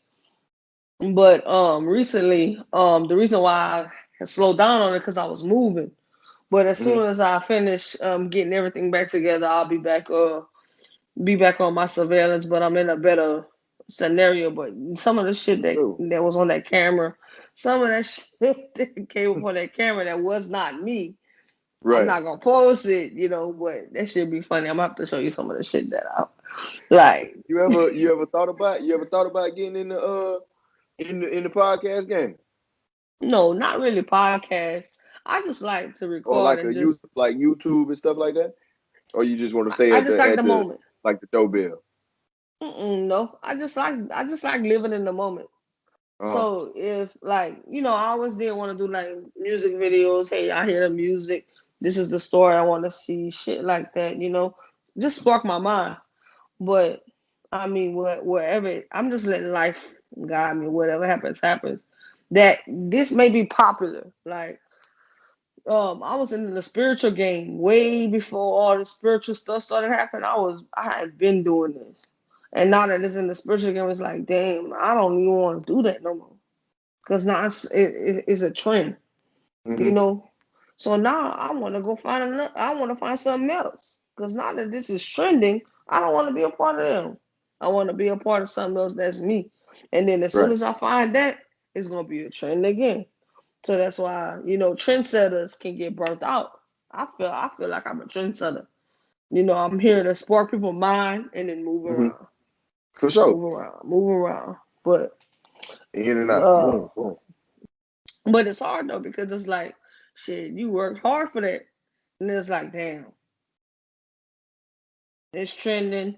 But recently, the reason why I slowed down on it because I was moving. But as soon as I finish getting everything back together, I'll be back on my surveillance. But I'm in a better scenario. But some of the shit that was on that camera, some of that shit that came up on that camera that was not me. I'm not gonna post it, but that should be funny. I'm gonna have to show you some of the shit that I like. You ever thought about getting in the podcast game? No, not really podcast. I just like to record or like and just like YouTube and stuff like that. Or you just want to stay at the moment, like the doorbell? No, I just like living in the moment. So if I always did want to do like music videos. Hey, I hear the music. This is the story I want to see. Shit like that, just spark my mind. But I mean, wherever I'm just letting life guide me. Whatever happens, happens. That this may be popular. Like, I was in the spiritual game way before all the spiritual stuff started happening. I had been doing this, and now that it's in the spiritual game, it's like, damn, I don't even want to do that no more. Cause now it's a trend, you know. So now I want to go find another. I want to find something else. Cause now that this is trending, I don't want to be a part of them. I want to be a part of something else that's me. And then as soon as I find that, it's gonna be a trend again. So that's why, trendsetters can get burnt out. I feel like I'm a trendsetter. I'm here to spark people's mind and then move around. For sure. Move around. But in and out. Boom, boom. But it's hard though, because it's like, shit, you worked hard for that. And it's like, damn. It's trending.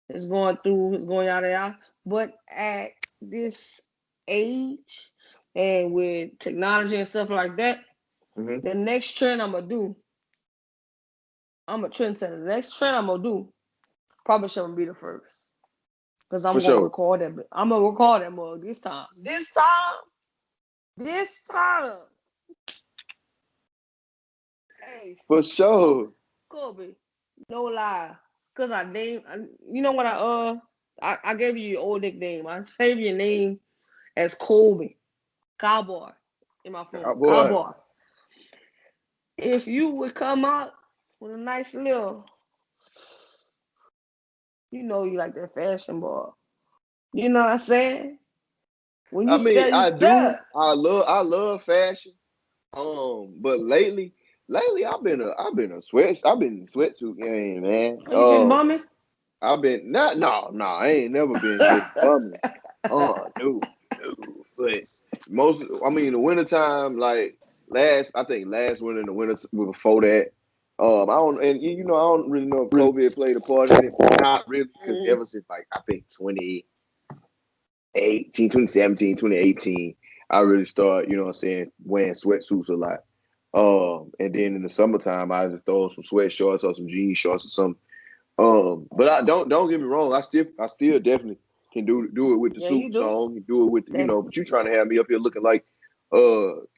It's going through, it's going out and out. But at this age and with technology and stuff like that, the next trend I'm gonna do, I'm a trendsetter. The next trend I'm gonna do probably shouldn't be the first. Because I'm gonna record that. I'm gonna record that mug this time. This time. Hey, for sure. Kobe, no lie. Cause I named, you know what I gave you your old nickname. I saved your name as Colby, Cowboy, in my phone. Cowboy. If you would come out with a nice little, you like that fashion boy. You know what I'm saying? When you I do. I love fashion. But lately I've been in sweatsuit game, man. You been bumming? I've been I ain't never been just bumming. No. But the wintertime, like last winter and the winter before that. I don't really know if COVID played a part in it. Not really, because ever since like I think 2017, 2018, I really started, wearing sweatsuits a lot. And then in the summertime, I just throw some sweat shorts or some jean shorts or something. But I don't get me wrong, I still definitely can do it with the suits on, do it with but you trying to have me up here looking like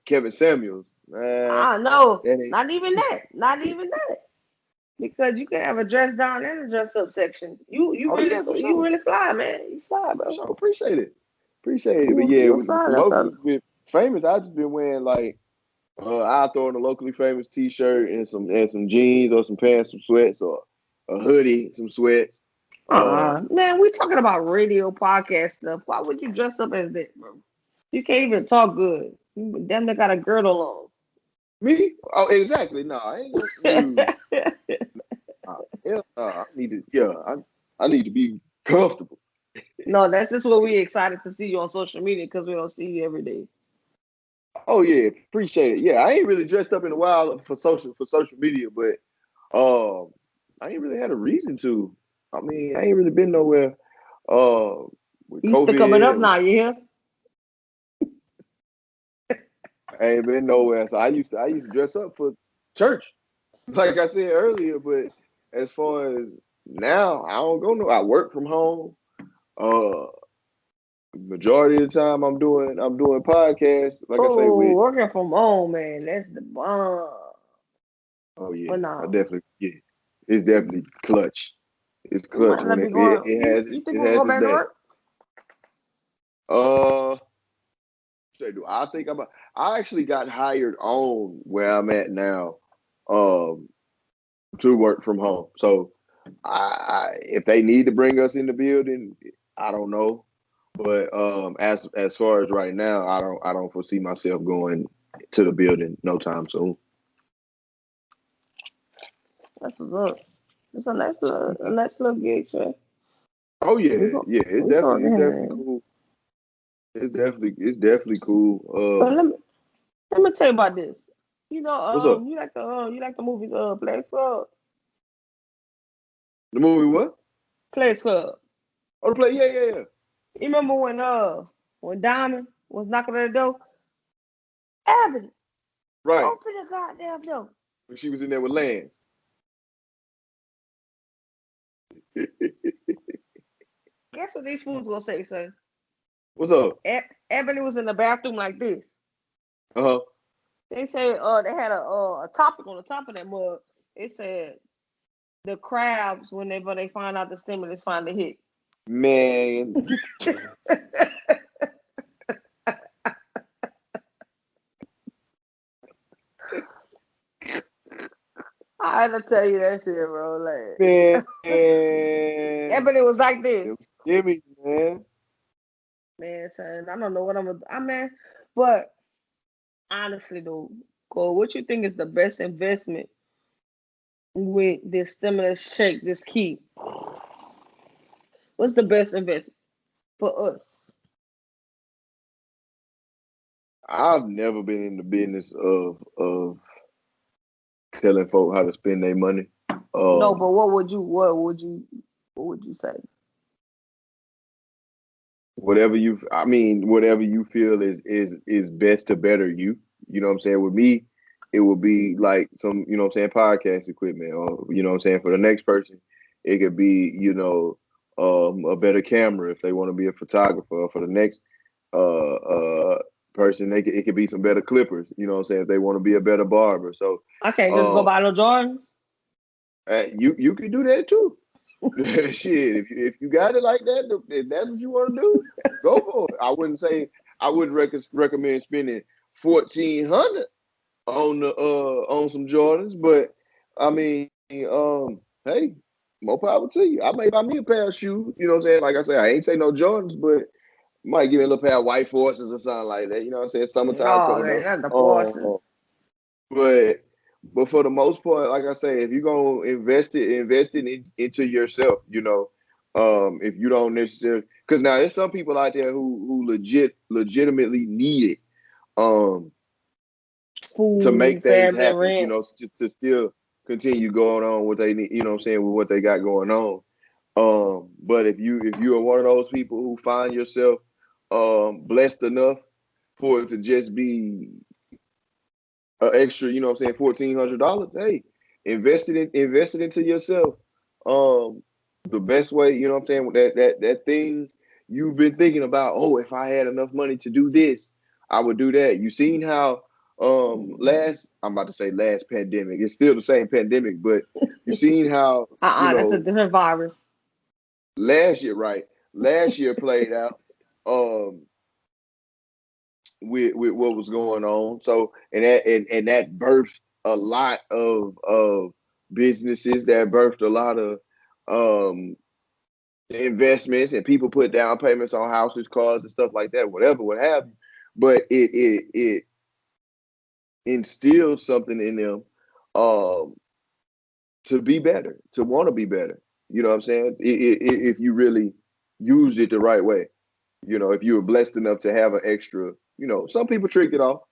Kevin Samuels. I know. Not even that. Because you can have a dress down and a dress up section. You really fly, man. You fly, bro. So appreciate it. But yeah, with famous, I just been wearing like I throw in a locally famous t-shirt and some jeans or some pants, some sweats, or a hoodie, some sweats. Man, we talking about radio podcast stuff. Why would you dress up as that, bro? You can't even talk good. You damn near got a girdle on. Me? Oh, exactly. No, I ain't gonna I need to. I need to be comfortable. No, that's just what we excited to see you on social media, because we don't see you every day. Oh yeah, appreciate it. Yeah, I ain't really dressed up in a while for social media, but I ain't really had a reason to. I mean, I ain't really been nowhere. With Easter COVID coming up now, you hear? I ain't been nowhere. So I used to dress up for church, like I said earlier. But as far as now, I don't go no. I work from home. Majority of the time I'm doing podcasts. Like I say, working from home, man, that's the bomb. Oh yeah, I definitely it's definitely clutch. It's clutch when it has you think we'll go back to work? I think I actually got hired on where I'm at now, to work from home. So if they need to bring us in the building, I don't know. But as far as right now, I don't foresee myself going to the building no time soon. That's what's up. It's a nice little gig, man. Oh yeah, it's definitely cool. It's definitely cool. But let me tell you about this. What's up? You like the movies Players Club? The movie what? Players Club. Oh, the play, yeah. You remember when Diamond was knocking at the door? Evan, right. Open the goddamn door. When she was in there with Lance. Guess what these fools gonna say, son? What's up? Ebony was in the bathroom like this. Uh-huh. They say they had a topic on the top of that mug. It said the crabs whenever they find out the stimulus finally hit. Man. I had to tell you that shit, bro. Like, Man. Ebony was like this. Jimmy, man. Man, son, I don't know what I'm gonna do. I mean, but honestly though, Cole, what you think is the best investment with this stimulus check? Just keep. What's the best investment for us? I've never been in the business of telling folk how to spend their money. No, but what would you say? Whatever you feel is best to better you. You know what I'm saying? With me, it would be like some, you know what I'm saying, podcast equipment, or you know what I'm saying, for the next person, it could be, you know, a better camera if they want to be a photographer. Or for the next person, it could be some better clippers, you know what I'm saying, if they want to be a better barber. So I can't just go buy no Jordans. You can do that too. Shit, if you got it like that, if that's what you want to do, go for it. I wouldn't recommend spending $1,400 on some Jordans, but I mean, hey, more power to you. I may buy me a pair of shoes. You know what I'm saying? Like I said, I ain't say no Jordans, but might give me a little pair of white forces or something like that. You know what I'm saying? Summertime coming Not the up. forces. But for the most part, like I say, if you're gonna invest it into yourself, you know, if you don't necessarily, because now there's some people out there who legitimately need it, Food, to make things family, happen, rent. you know, to still continue going on what they need, you know what I'm saying, with what they got going on. But if you are one of those people who find yourself blessed enough for it to just be an extra, you know what I'm saying, $1,400, hey, invest it into yourself. The best way, you know what I'm saying, that thing you've been thinking about, oh, if I had enough money to do this, I would do that. You seen how I'm about to say last pandemic, it's still the same pandemic, but you seen how That's a different virus. Last year played out with what was going on. So and that birthed a lot of businesses, that birthed a lot of investments, and people put down payments on houses, cars, and stuff like that, whatever, what have you. But it instilled something in them to be better, to want to be better. You know what I'm saying? If you really used it the right way. You know, if you were blessed enough to have an extra, you know, some people tricked it off.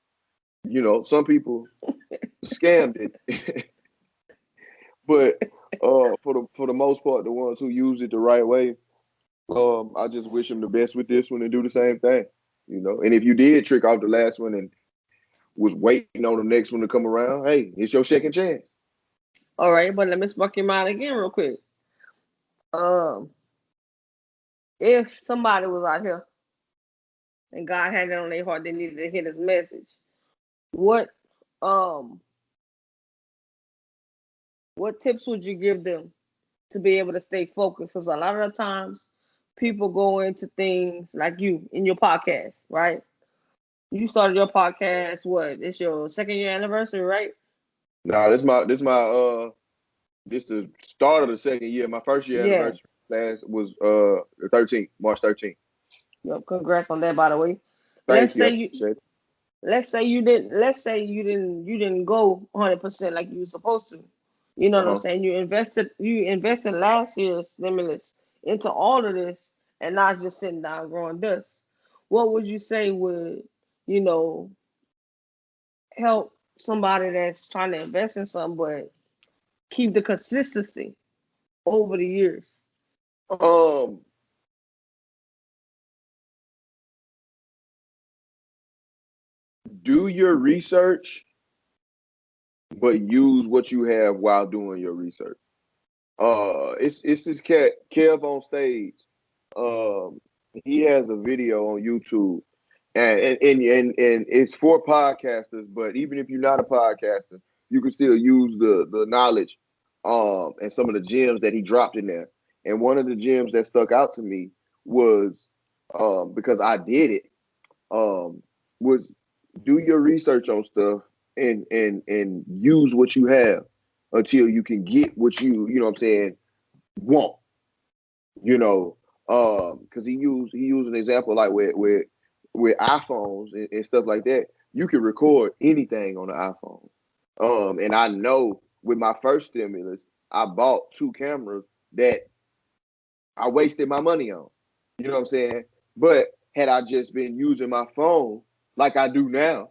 You know, some people scammed it. But for the most part, the ones who use it the right way, I just wish them the best with this one and do the same thing. You know, and if you did trick off the last one and was waiting on the next one to come around, hey, it's your second chance. All right, but let me spark your mind again real quick. If somebody was out here and God had it on their heart, they needed to hear this message. What tips would you give them to be able to stay focused? Because a lot of the times people go into things like you in your podcast, right? You started your podcast, what? It's your 2nd year anniversary, right? No, this the start of the 2nd year. My 1st year anniversary was the 13th, March 13th. Yep, congrats on that, by the way. Let's say you didn't go 100% like you were supposed to. You know what I'm saying? You invested last year's stimulus into all of this, and not just sitting down growing dust. What would you say would, you know, help somebody that's trying to invest in something but keep the consistency over the years? Do your research, but use what you have while doing your research. It's this cat Kev on stage. he has a video on YouTube, and it's for podcasters. But even if you're not a podcaster, you can still use the knowledge, and some of the gems that he dropped in there. And one of the gems that stuck out to me was, because I did it, was do your research on stuff and use what you have until you can get what you know what I'm saying, want. You know, because he used an example like with iPhones and stuff like that. You can record anything on the iPhone. And I know with my first stimulus, I bought 2 cameras that I wasted my money on. You know what I'm saying? But had I just been using my phone like I do now,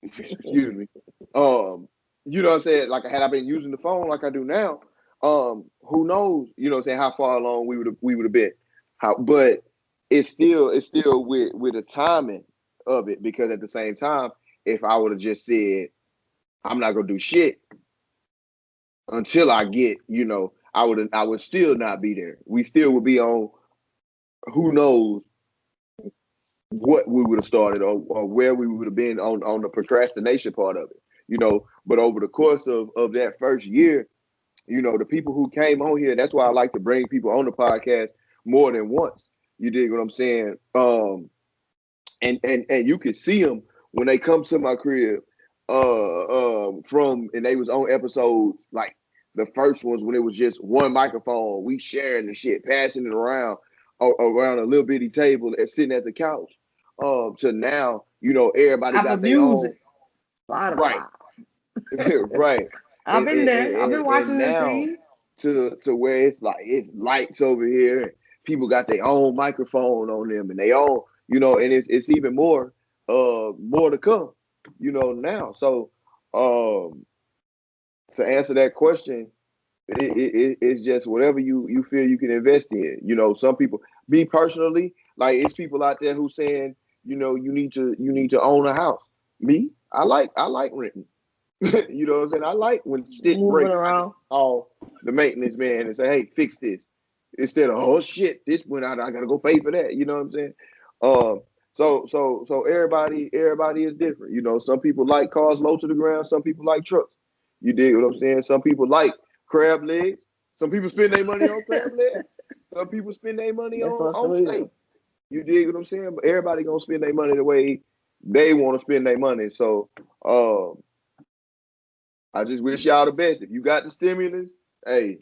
excuse me, you know what I'm saying? Like, had I been using the phone like I do now, who knows, you know what I'm saying, how far along we would have been. But it's still with the timing of it, because at the same time, if I would have just said, I'm not gonna do shit until I get, you know, I would still not be there. We still would be on who knows what we would have started, or where we would have been on the procrastination part of it, you know. But over the course of that first year, you know, the people who came on here, that's why I like to bring people on the podcast more than once. You dig what I'm saying? And you can see them when they come to my crib, and they was on episodes like the first ones when it was just one microphone, we sharing the shit, passing it around a little bitty table and sitting at the couch. To now, you know, everybody got their own. Right. Right. I've been there. I've been watching the team. To where it's like it's lights over here, and people got their own microphone on them, and they all, you know, and it's even more to come, you know, now. So to answer that question, it's just whatever you feel you can invest in. You know, some people, me personally, like, it's people out there who saying, you know, you need to own a house. Me, I like renting. You know what I'm saying? I like when shit breaks, call the maintenance man and say, hey, fix this. Instead of, oh shit, this went out, I gotta go pay for that. You know what I'm saying? So everybody is different. You know, some people like cars low to the ground, some people like trucks. You dig what I'm saying? Some people like crab legs. Some people spend their money on crab legs. Some people spend their money on steak. You dig what I'm saying? But everybody gonna spend their money the way they want to spend their money. So I just wish y'all the best. If you got the stimulus, hey.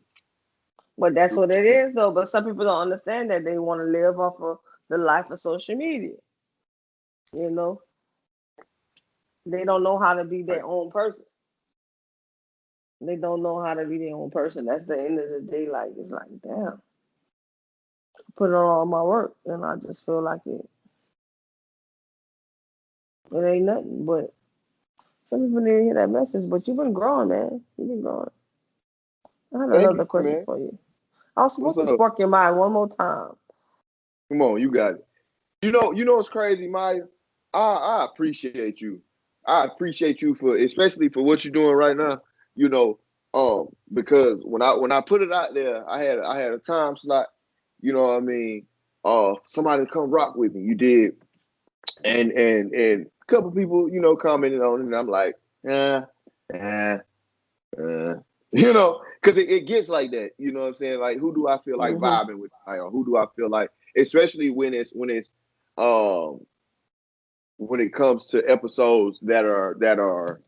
But that's what it is, though. But some people don't understand that they want to live off of the life of social media. You know, they don't know how to be their own person. They don't know how to be their own person. That's the end of the day. Like, it's like, damn, put on all my work, and I just feel like it ain't nothing. But some people need to hear that message. But you've been growing, man. You've been growing. I had another question man. For you. I was supposed to spark your mind one more time. Come on, you got it. You know what's crazy, Maya? I appreciate you. I appreciate you especially for what you're doing right now. You know, because when I put it out there, I had a time slot. You know what I mean? Somebody to come rock with me. You did, and a couple people, you know, commented on it, and I'm like, you know, because it gets like that. You know what I'm saying? Like, who do I feel like vibing with? Or who do I feel like, especially when it comes to episodes that are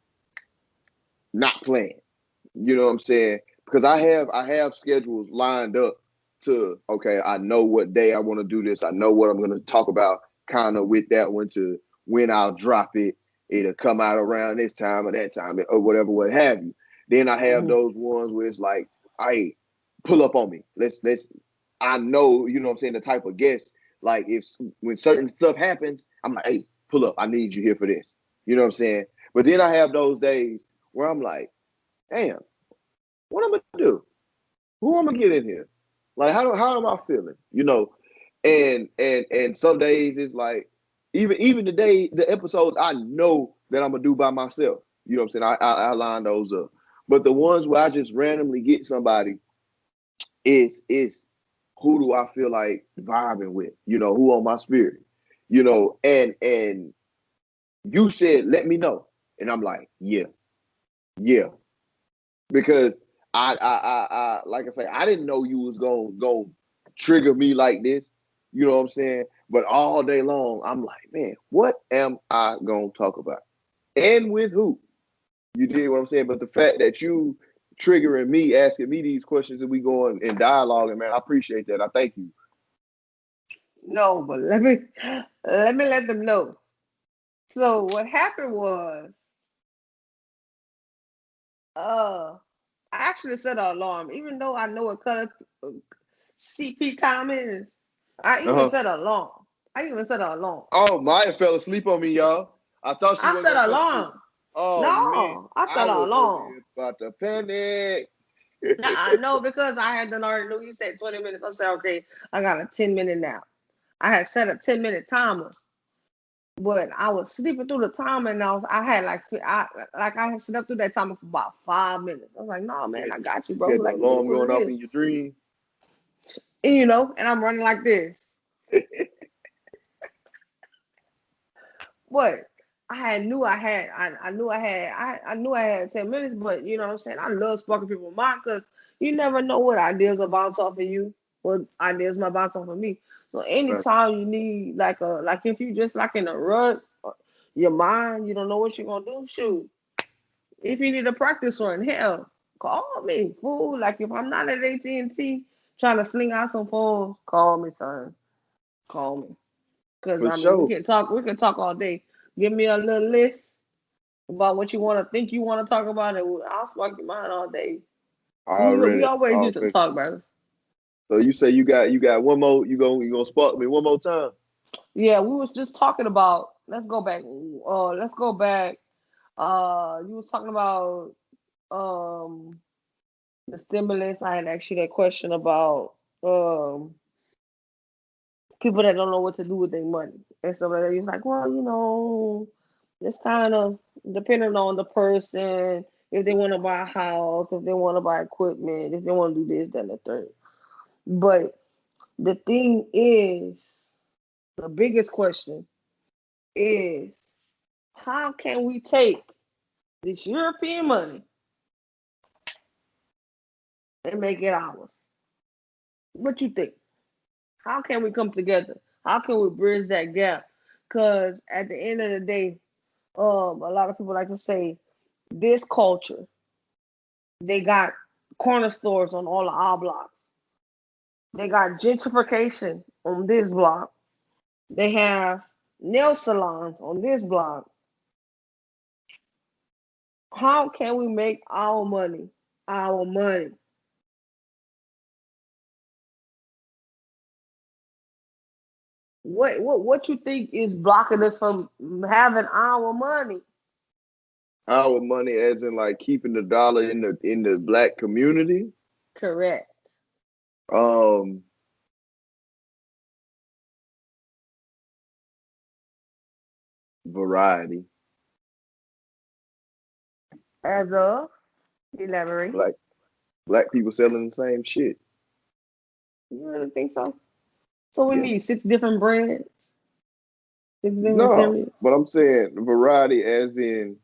not planned. You know what I'm saying? Because I have schedules lined up to, okay, I know what day I want to do this. I know what I'm going to talk about kind of with that one, to when I'll drop it. It'll come out around this time or that time or whatever, what have you. Then I have those ones where it's like, hey, pull up on me. Let's I know, you know what I'm saying, the type of guest, like when certain stuff happens, I'm like, hey, pull up. I need you here for this. You know what I'm saying? But then I have those days where I'm like, damn, what am I gonna do? Who am I gonna get in here? Like, how am I feeling? You know, and some days it's like, even the episodes I know that I'm gonna do by myself. You know what I'm saying? I line those up. But the ones where I just randomly get somebody, it's who do I feel like vibing with? You know, who on my spirit? You know, and you said, let me know. And I'm like, yeah. Because I like I say, I didn't know you was gonna trigger me like this. You know what I'm saying? But all day long, I'm like, man, what am I gonna talk about? And with who? You did what I'm saying? But the fact that you triggering me, asking me these questions, and we going in dialogue, and man, I appreciate that. I thank you. No, but let them know. So what happened was, I actually set an alarm, even though I know what color CP time is. I even set an alarm. Oh, Maya fell asleep on me, y'all. I thought she I wasn't set gonna an come through. alarm. Oh man, No, I I set an was over alarm. here about to panic. I know because I had done already knew you said 20 minutes. I said, okay, I got a 10-minute nap. I had set a 10-minute timer, but I was sleeping through the timer, and I had slept through that timer for about 5 minutes. I was like, no, man, I got you, bro. You had the Like, it is alarm what going it off is. in your dream. And, and I'm running like this. But I knew I had 10 minutes, but you know what I'm saying? I love sparking people's mind because you never know what ideas will bounce off of you, what ideas might bounce off of me. So Right. anytime you need like if you just like in a rut, your mind, you don't know what you're gonna do, shoot. If you need a practice run, hell, call me, fool. Like if I'm not at AT&T trying to sling out some phones, call me, son. Call me. Because For I mean, sure. we can talk all day. Give me a little list about what you want to think you want to talk about, and I'll spark your mind all day. We always used to Already. talk, brother. So you say you got one more. You gonna spark me one more time? Yeah, we was just talking about. Let's go back. Let's go back. You was talking about the stimulus. I had asked you that question about people that don't know what to do with their money and stuff like that. He's like, well, it's kind of depending on the person. If they want to buy a house, if they want to buy equipment, if they want to do this, that, and the third. But the thing is, the biggest question is, how can we take this European money and make it ours? What you think? How can we come together? How can we bridge that gap? Because at the end of the day, a lot of people like to say this culture, they got corner stores on all of our blocks. They got gentrification on this block. They have nail salons on this block. How can we make our money our money? What you think is blocking us from having our money? Our money, as in like keeping the dollar in the black community. Correct. Um, variety. As of elaborate. Black people selling the same shit. You really think so? So we Yeah. need 6 different brands, 6 different No, series. but I'm saying variety, as in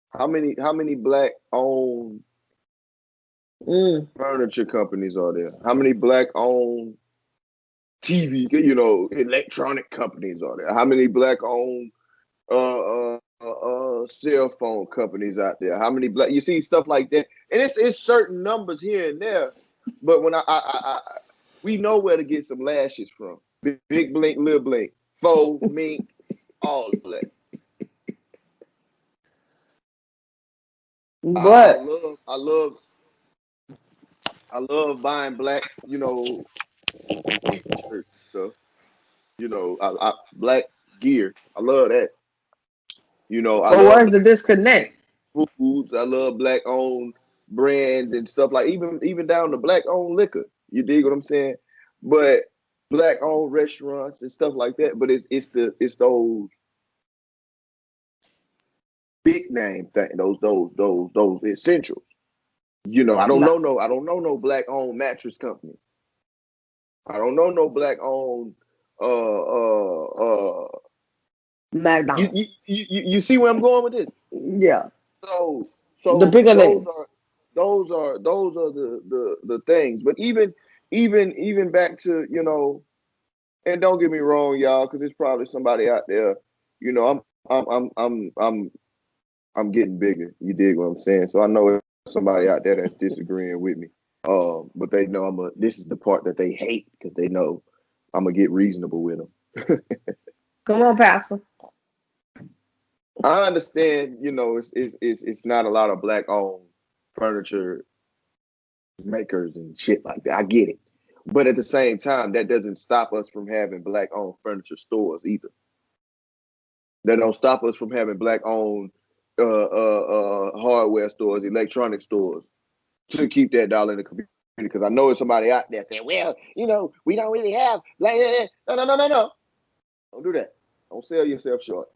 how many black owned furniture companies are there? How many black owned TV, electronic companies are there? How many black owned cell phone companies out there? How many black? You see stuff like that, and it's certain numbers here and there. But when we know where to get some lashes from. Big Blink, Lil Blink, Faux, Mink, all of that. But I love buying black, shirts and stuff. Black gear. I love that. I love where's the black disconnect? foods. I love black owned brands and stuff like even down to black owned liquor. You dig what I'm saying? But black owned restaurants and stuff like that. But it's those big name thing, those essentials. I don't know no black owned mattress company. I don't know no black owned. McDonald's. You see where I'm going with this? Yeah. So The bigger those name. are the things. But even back to, you know, and don't get me wrong, y'all, because there's probably somebody out there, you know, I'm getting bigger. You dig what I'm saying? So I know there's somebody out there that's disagreeing with me. But they know this is the part that they hate because they know I'm gonna get reasonable with them. Come on, Pastor. I understand, you know, it's not a lot of black owned furniture makers and shit like that. I get it. But at the same time, that doesn't stop us from having black owned furniture stores either. That don't stop us from having black owned hardware stores, electronic stores, to keep that dollar in the community. Because I know there's somebody out there saying, well, you know, we don't really have like no. Don't do that. Don't sell yourself short.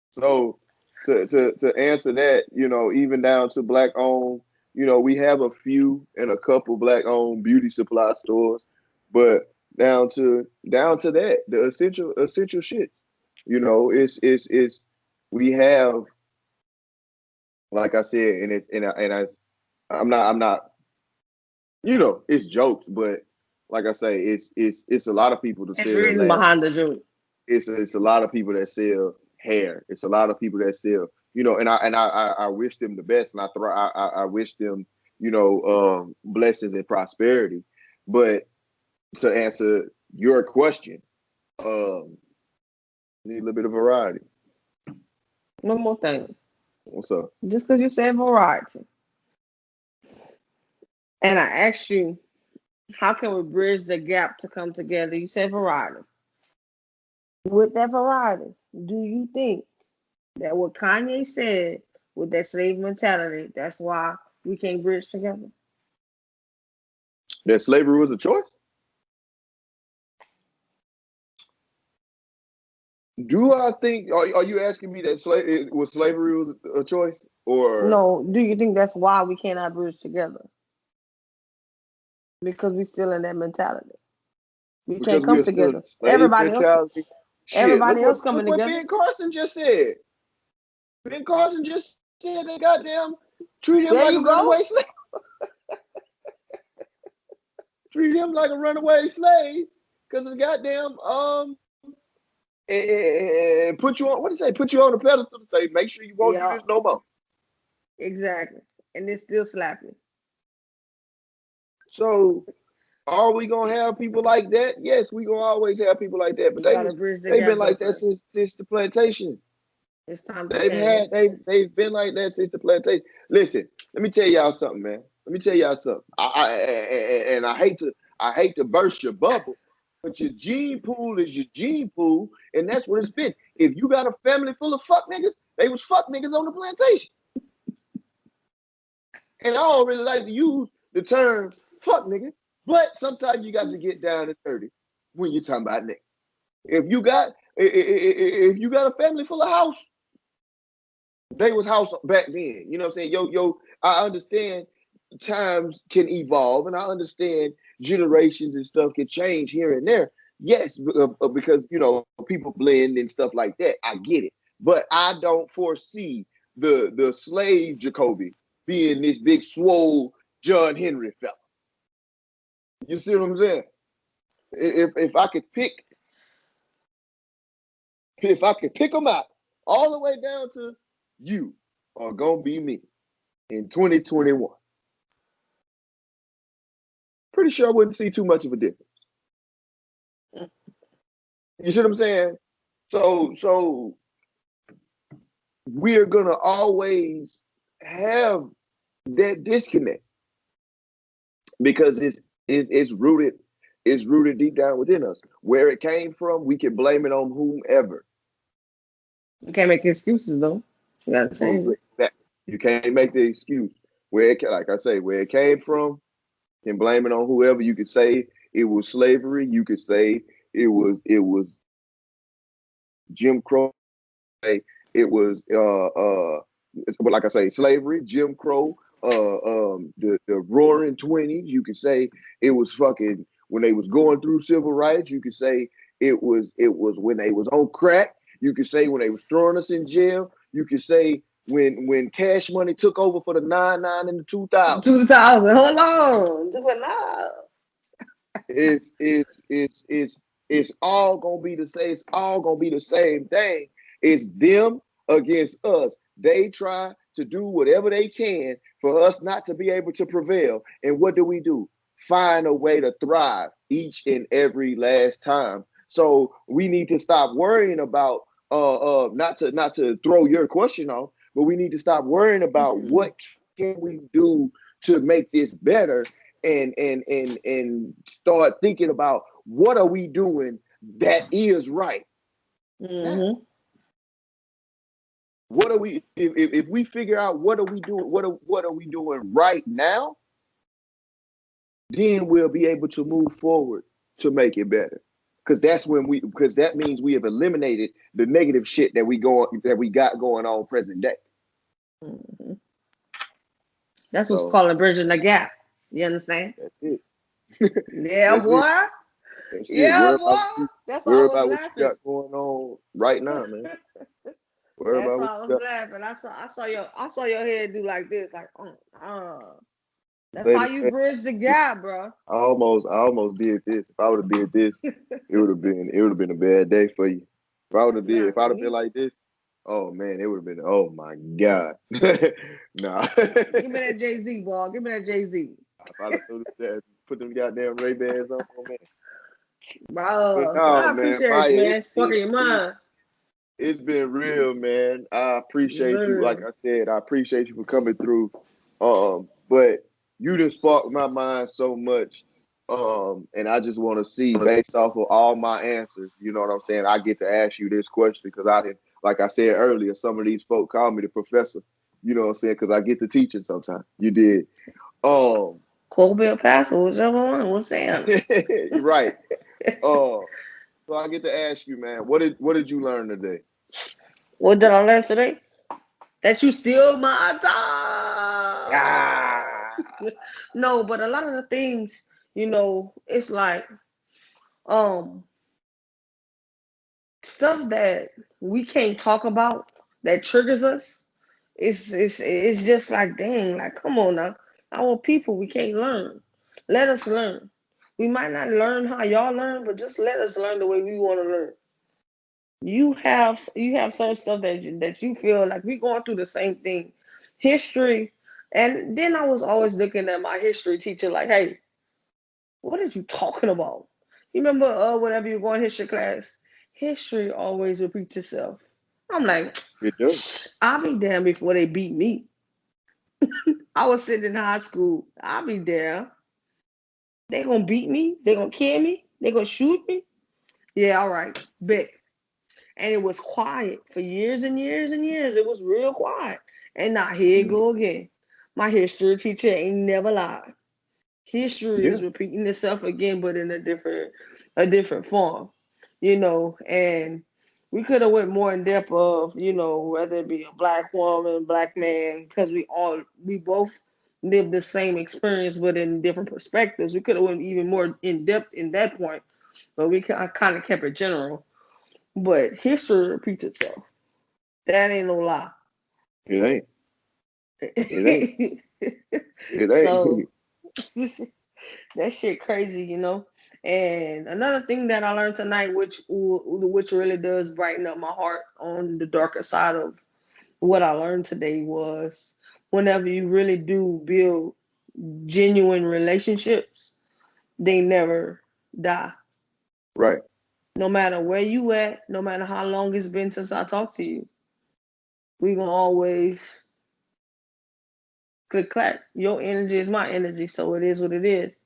So to answer that, you know, even down to black owned, you know, we have a few and a couple black owned beauty supply stores, but down to that, the essential shit. You know, it's we have, like I said, I'm not, you know, it's jokes, but like I say, it's a lot of people to It's sell reason lashes. behind the joke. It's a lot of people that sell hair. It's a lot of people that sell, you know, and I wish them the best, and I wish them, you know, blessings and prosperity. But to answer your question, need a little bit of variety. One more thing. What's up? Just because you said variety, and I asked you, how can we bridge the gap to come together? You said variety. With that variety, do you think that what Kanye said with that slave mentality, that's why we can't bridge together? That slavery was a choice? Do I think? Are you asking me that slavery was a choice, or No, do you think that's why we cannot bridge together? Because we still in that mentality. We can't because we come are still in together. the slave mentality? Shit, Everybody else coming what together. Ben Carson just said. Ben Carson just said they goddamn treat him There like a you go. runaway slave. Treat him like a runaway slave because of goddamn and put you on, what do you say? Put you on the pedestal to say, make sure you won't do Yeah, this no more. exactly. And it's still slapping. So are we gonna have people like that? Yes, we gonna always have people like that. But You gotta bridge the they've gap been though like that first. since the plantation. It's time to change. They've been like that since the plantation. Listen, let me tell y'all something, man. Let me tell y'all something. I hate to burst your bubble, but your gene pool is your gene pool, and that's what it's been. If you got a family full of fuck niggas, they was fuck niggas on the plantation. And I don't really like to use the term fuck nigga, but sometimes you got to get down to 30 when you're talking about nigga. If you got a family full of house, they was house back then. You know what I'm saying? I understand times can evolve, and I understand generations and stuff can change here and there. Yes, because, you know, people blend and stuff like that. I get it. But I don't foresee the slave Jacolby being this big swole John Henry fella. You see what I'm saying? If I could pick them out all the way down to you are gonna be me in 2021. Pretty sure I wouldn't see too much of a difference. You see what I'm saying? So we're gonna always have that disconnect because it's rooted deep down within us. Where it came from, we can blame it on whomever. You can't make excuses though. You gotta change it. You can't make the excuse. Like I say, where it came from, you can blame it on whoever. You could say it was slavery. You could say it was Jim Crow. It was but like I say, slavery, Jim Crow, the Roaring Twenties. You could say it was fucking when they was going through civil rights. You could say it was when they was on crack. You could say when they was throwing us in jail. You could say when Cash Money took over for the 99 in the 2000s. 2000. Hold on. Do it now. It's all gonna be the same. It's all gonna be the same thing. It's them against us. They try to do whatever they can for us not to be able to prevail. And what do? Find a way to thrive each and every last time. So we need to stop worrying about not to throw your question off, but we need to stop worrying about what can we do to make this better and start thinking about what are we doing that is right. Mm-hmm. What are we if we figure out what are we doing, what are we doing right now, then we'll be able to move forward to make it better. Because that means we have eliminated the negative shit that we got going on present day. Mm-hmm. That's what's called bridging the gap. You understand? That's it. Yeah, That's boy. That's yeah, it. boy. That's why I was laughing. What you got going on right now, man. That's why I was laughing. I saw your head do like this, like That's how you bridge the gap, bro. I almost did this. If I would have did this, it would have been a bad day for you. If I'd have been like this, oh man, it would have been. Oh my God, nah. Give me that Jay-Z, ball. Give me that Jay-Z. If I'd have put them goddamn Ray-Bans on, man. Bro, no, I appreciate man, it, man. Fucking your mind. It's been real, man. I appreciate you. Like I said, I appreciate you for coming through. But you just sparked my mind so much. And I just want to see, based off of all my answers, you know what I'm saying? I get to ask you this question because like I said earlier, some of these folk call me the professor. You know what I'm saying? Because I get to teaching sometimes. You did. Colby Pastor, whichever one was saying. You're right. So I get to ask you, man, what did you learn today? What did I learn today? That you steal my time. No, but a lot of the things, it's like stuff that we can't talk about that triggers us. It's just like, dang, like, come on now. Our people, we can't learn. Let us learn. We might not learn how y'all learn, but just let us learn the way we want to learn. You have certain stuff that you feel like we're going through the same thing. History. And then I was always looking at my history teacher like, hey, what are you talking about? You remember whenever you go in history class, history always repeats itself. I'm like, I'll be damned before they beat me. I was sitting in high school. I'll be there. They gonna beat me? They gonna kill me? They gonna shoot me? Yeah, all right. Bet. And it was quiet for years and years and years. It was real quiet. And now here it go again. My history teacher ain't never lied. History is repeating itself again, but in a different form. And we could have went more in depth of, whether it be a black woman, black man, because we both lived the same experience, but in different perspectives. We could have went even more in depth in that point, but I kind of kept it general. But history repeats itself. That ain't no lie. It ain't. It ain't. So that shit crazy, And another thing that I learned tonight, which really does brighten up my heart on the darker side of what I learned today, was whenever you really do build genuine relationships, they never die. Right. No matter where you at, no matter how long it's been since I talked to you, we gonna always click clack. Your energy is my energy, so it is what it is.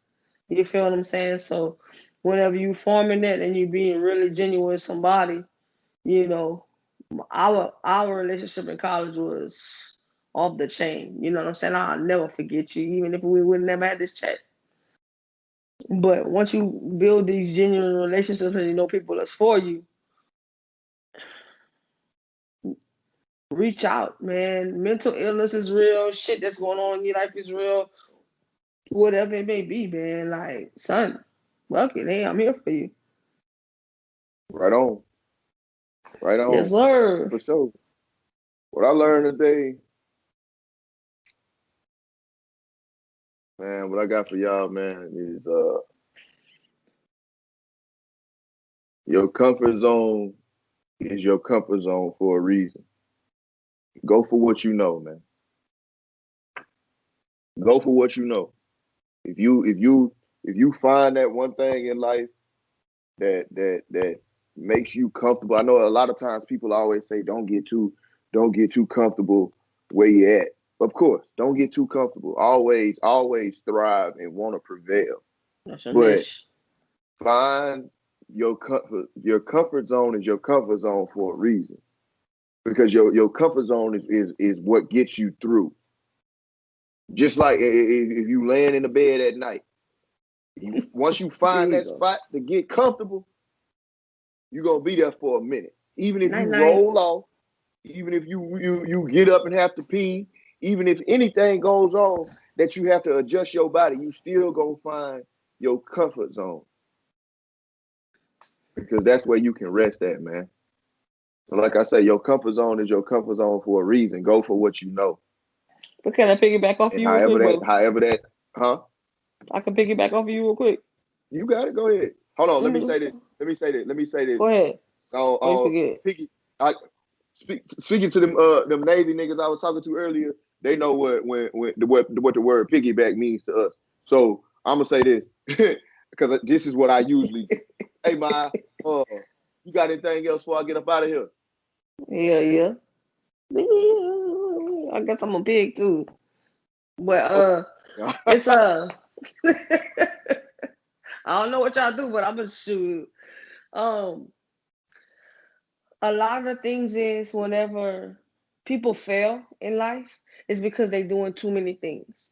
You feel what I'm saying? So whenever you forming that and you being really genuine with somebody, our relationship in college was off the chain. You know what I'm saying? I'll never forget you, even if we would never had this chat. But once you build these genuine relationships and people is for you, reach out, man. Mental illness is real. Shit that's going on in your life is real. Whatever it may be, man. Like, son, fuck it. Hey, I'm here for you. Right on. Right on. Yes, sir. For sure. What I learned today, man, what I got for y'all, man, is your comfort zone is your comfort zone for a reason. Go for what you know, man. Go for what you know. If you find that one thing in life that makes you comfortable. I know a lot of times people always say don't get too comfortable where you're at. Of course, don't get too comfortable. Always thrive and want to prevail. That's your But niche. find your comfort. Your comfort zone is your comfort zone for a reason. Because your comfort zone is what gets you through. Just like if you laying in the bed at night, once you find that spot to get comfortable, you're gonna be there for a minute. Even if you roll off, even if you get up and have to pee, even if anything goes on that you have to adjust your body, you still gonna find your comfort zone. Because that's where you can rest at, man. So like I say, your comfort zone is your comfort zone for a reason. Go for what you know. But can I piggyback off And you real quick, however that, huh? I can piggyback off of you real quick. You got it. Go ahead. Hold on. Let me say this. Go ahead. Speaking to them Navy niggas I was talking to earlier, they know what the word piggyback means to us. So I'm gonna say this because this is what I usually do. Hey, Ma, you got anything else before I get up out of here? Yeah. I guess I'm a pig too. But it's I don't know what y'all do, but I'm gonna shoot. A lot of things is whenever people fail in life, it's because they're doing too many things.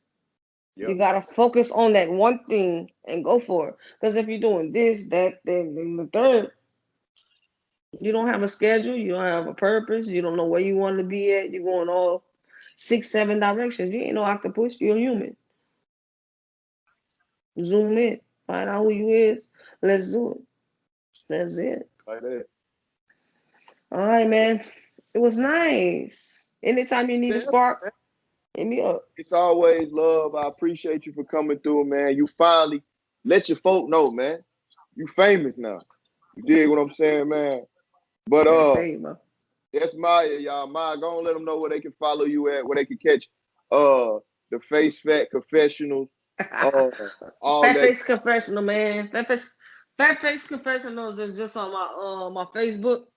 Yep. You gotta focus on that one thing and go for it. Because if you're doing this, that, then the third, you don't have a schedule, you don't have a purpose, you don't know where you want to be at. You're going all 6, 7 directions. You ain't no octopus. You're a human. Zoom in, find out who you is. Let's do it. That's it. Like that. All right, man. It was nice. Anytime you need a spark, hit me up. It's always love. I appreciate you for coming through, man. You finally let your folk know, man. You famous now. You dig what I'm saying, man? But that's Maya, y'all. Maya, go and let them know where they can follow you at, where they can catch the Face Confessionals. All Fat Face Confessional, man. Fat Face Confessionals is just on my Facebook.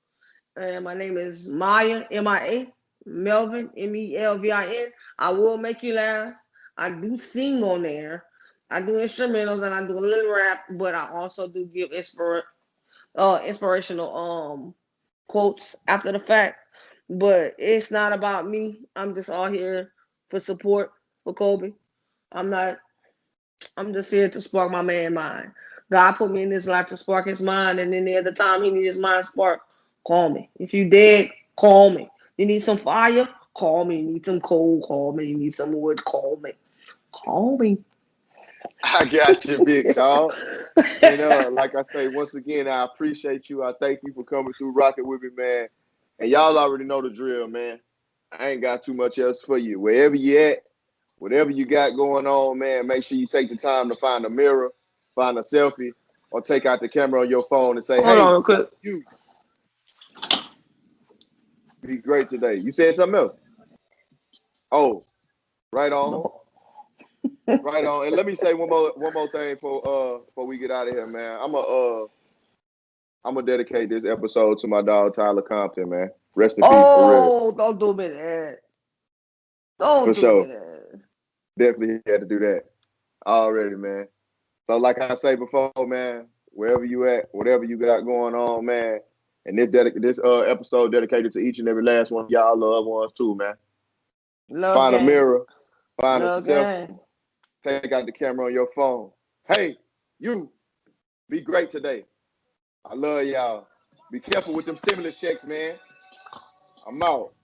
And my name is Maya, M-I-A, Melvin, M-E-L-V-I-N. I will make you laugh. I do sing on there. I do instrumentals and I do a little rap, but I also do give inspirational quotes after the fact. But it's not about me. I'm just all here for support for Kobe. I'm just here to spark my man mind. God put me in this life to spark his mind, and then at the time he needs his mind sparked, call me. If you dead, call me. You need some fire? Call me. You need some coal? Call me. You need some wood? Call me. Call me. I got you, big dog. And like I say, once again, I appreciate you. I thank you for coming through, rocking with me, man. And y'all already know the drill, man. I ain't got too much else for you. Wherever you at, whatever you got going on, man, make sure you take the time to find a mirror, find a selfie, or take out the camera on your phone and say, Hold on real quick. You be great today. You said something else? Oh, right on. No. Right on. And let me say one more thing before we get out of here, man. I'm gonna dedicate this episode to my dog Tyler Compton, man. Rest in peace, for real. Don't do me that. Don't do me that. Definitely had to do that. Already, man. So like I say before, man, wherever you at, whatever you got going on, man, and this episode dedicated to each and every last one of y'all loved ones too, man. Find a mirror, find a selfie, take out the camera on your phone. Hey, you, be great today. I love y'all. Be careful with them stimulus checks, man. I'm out.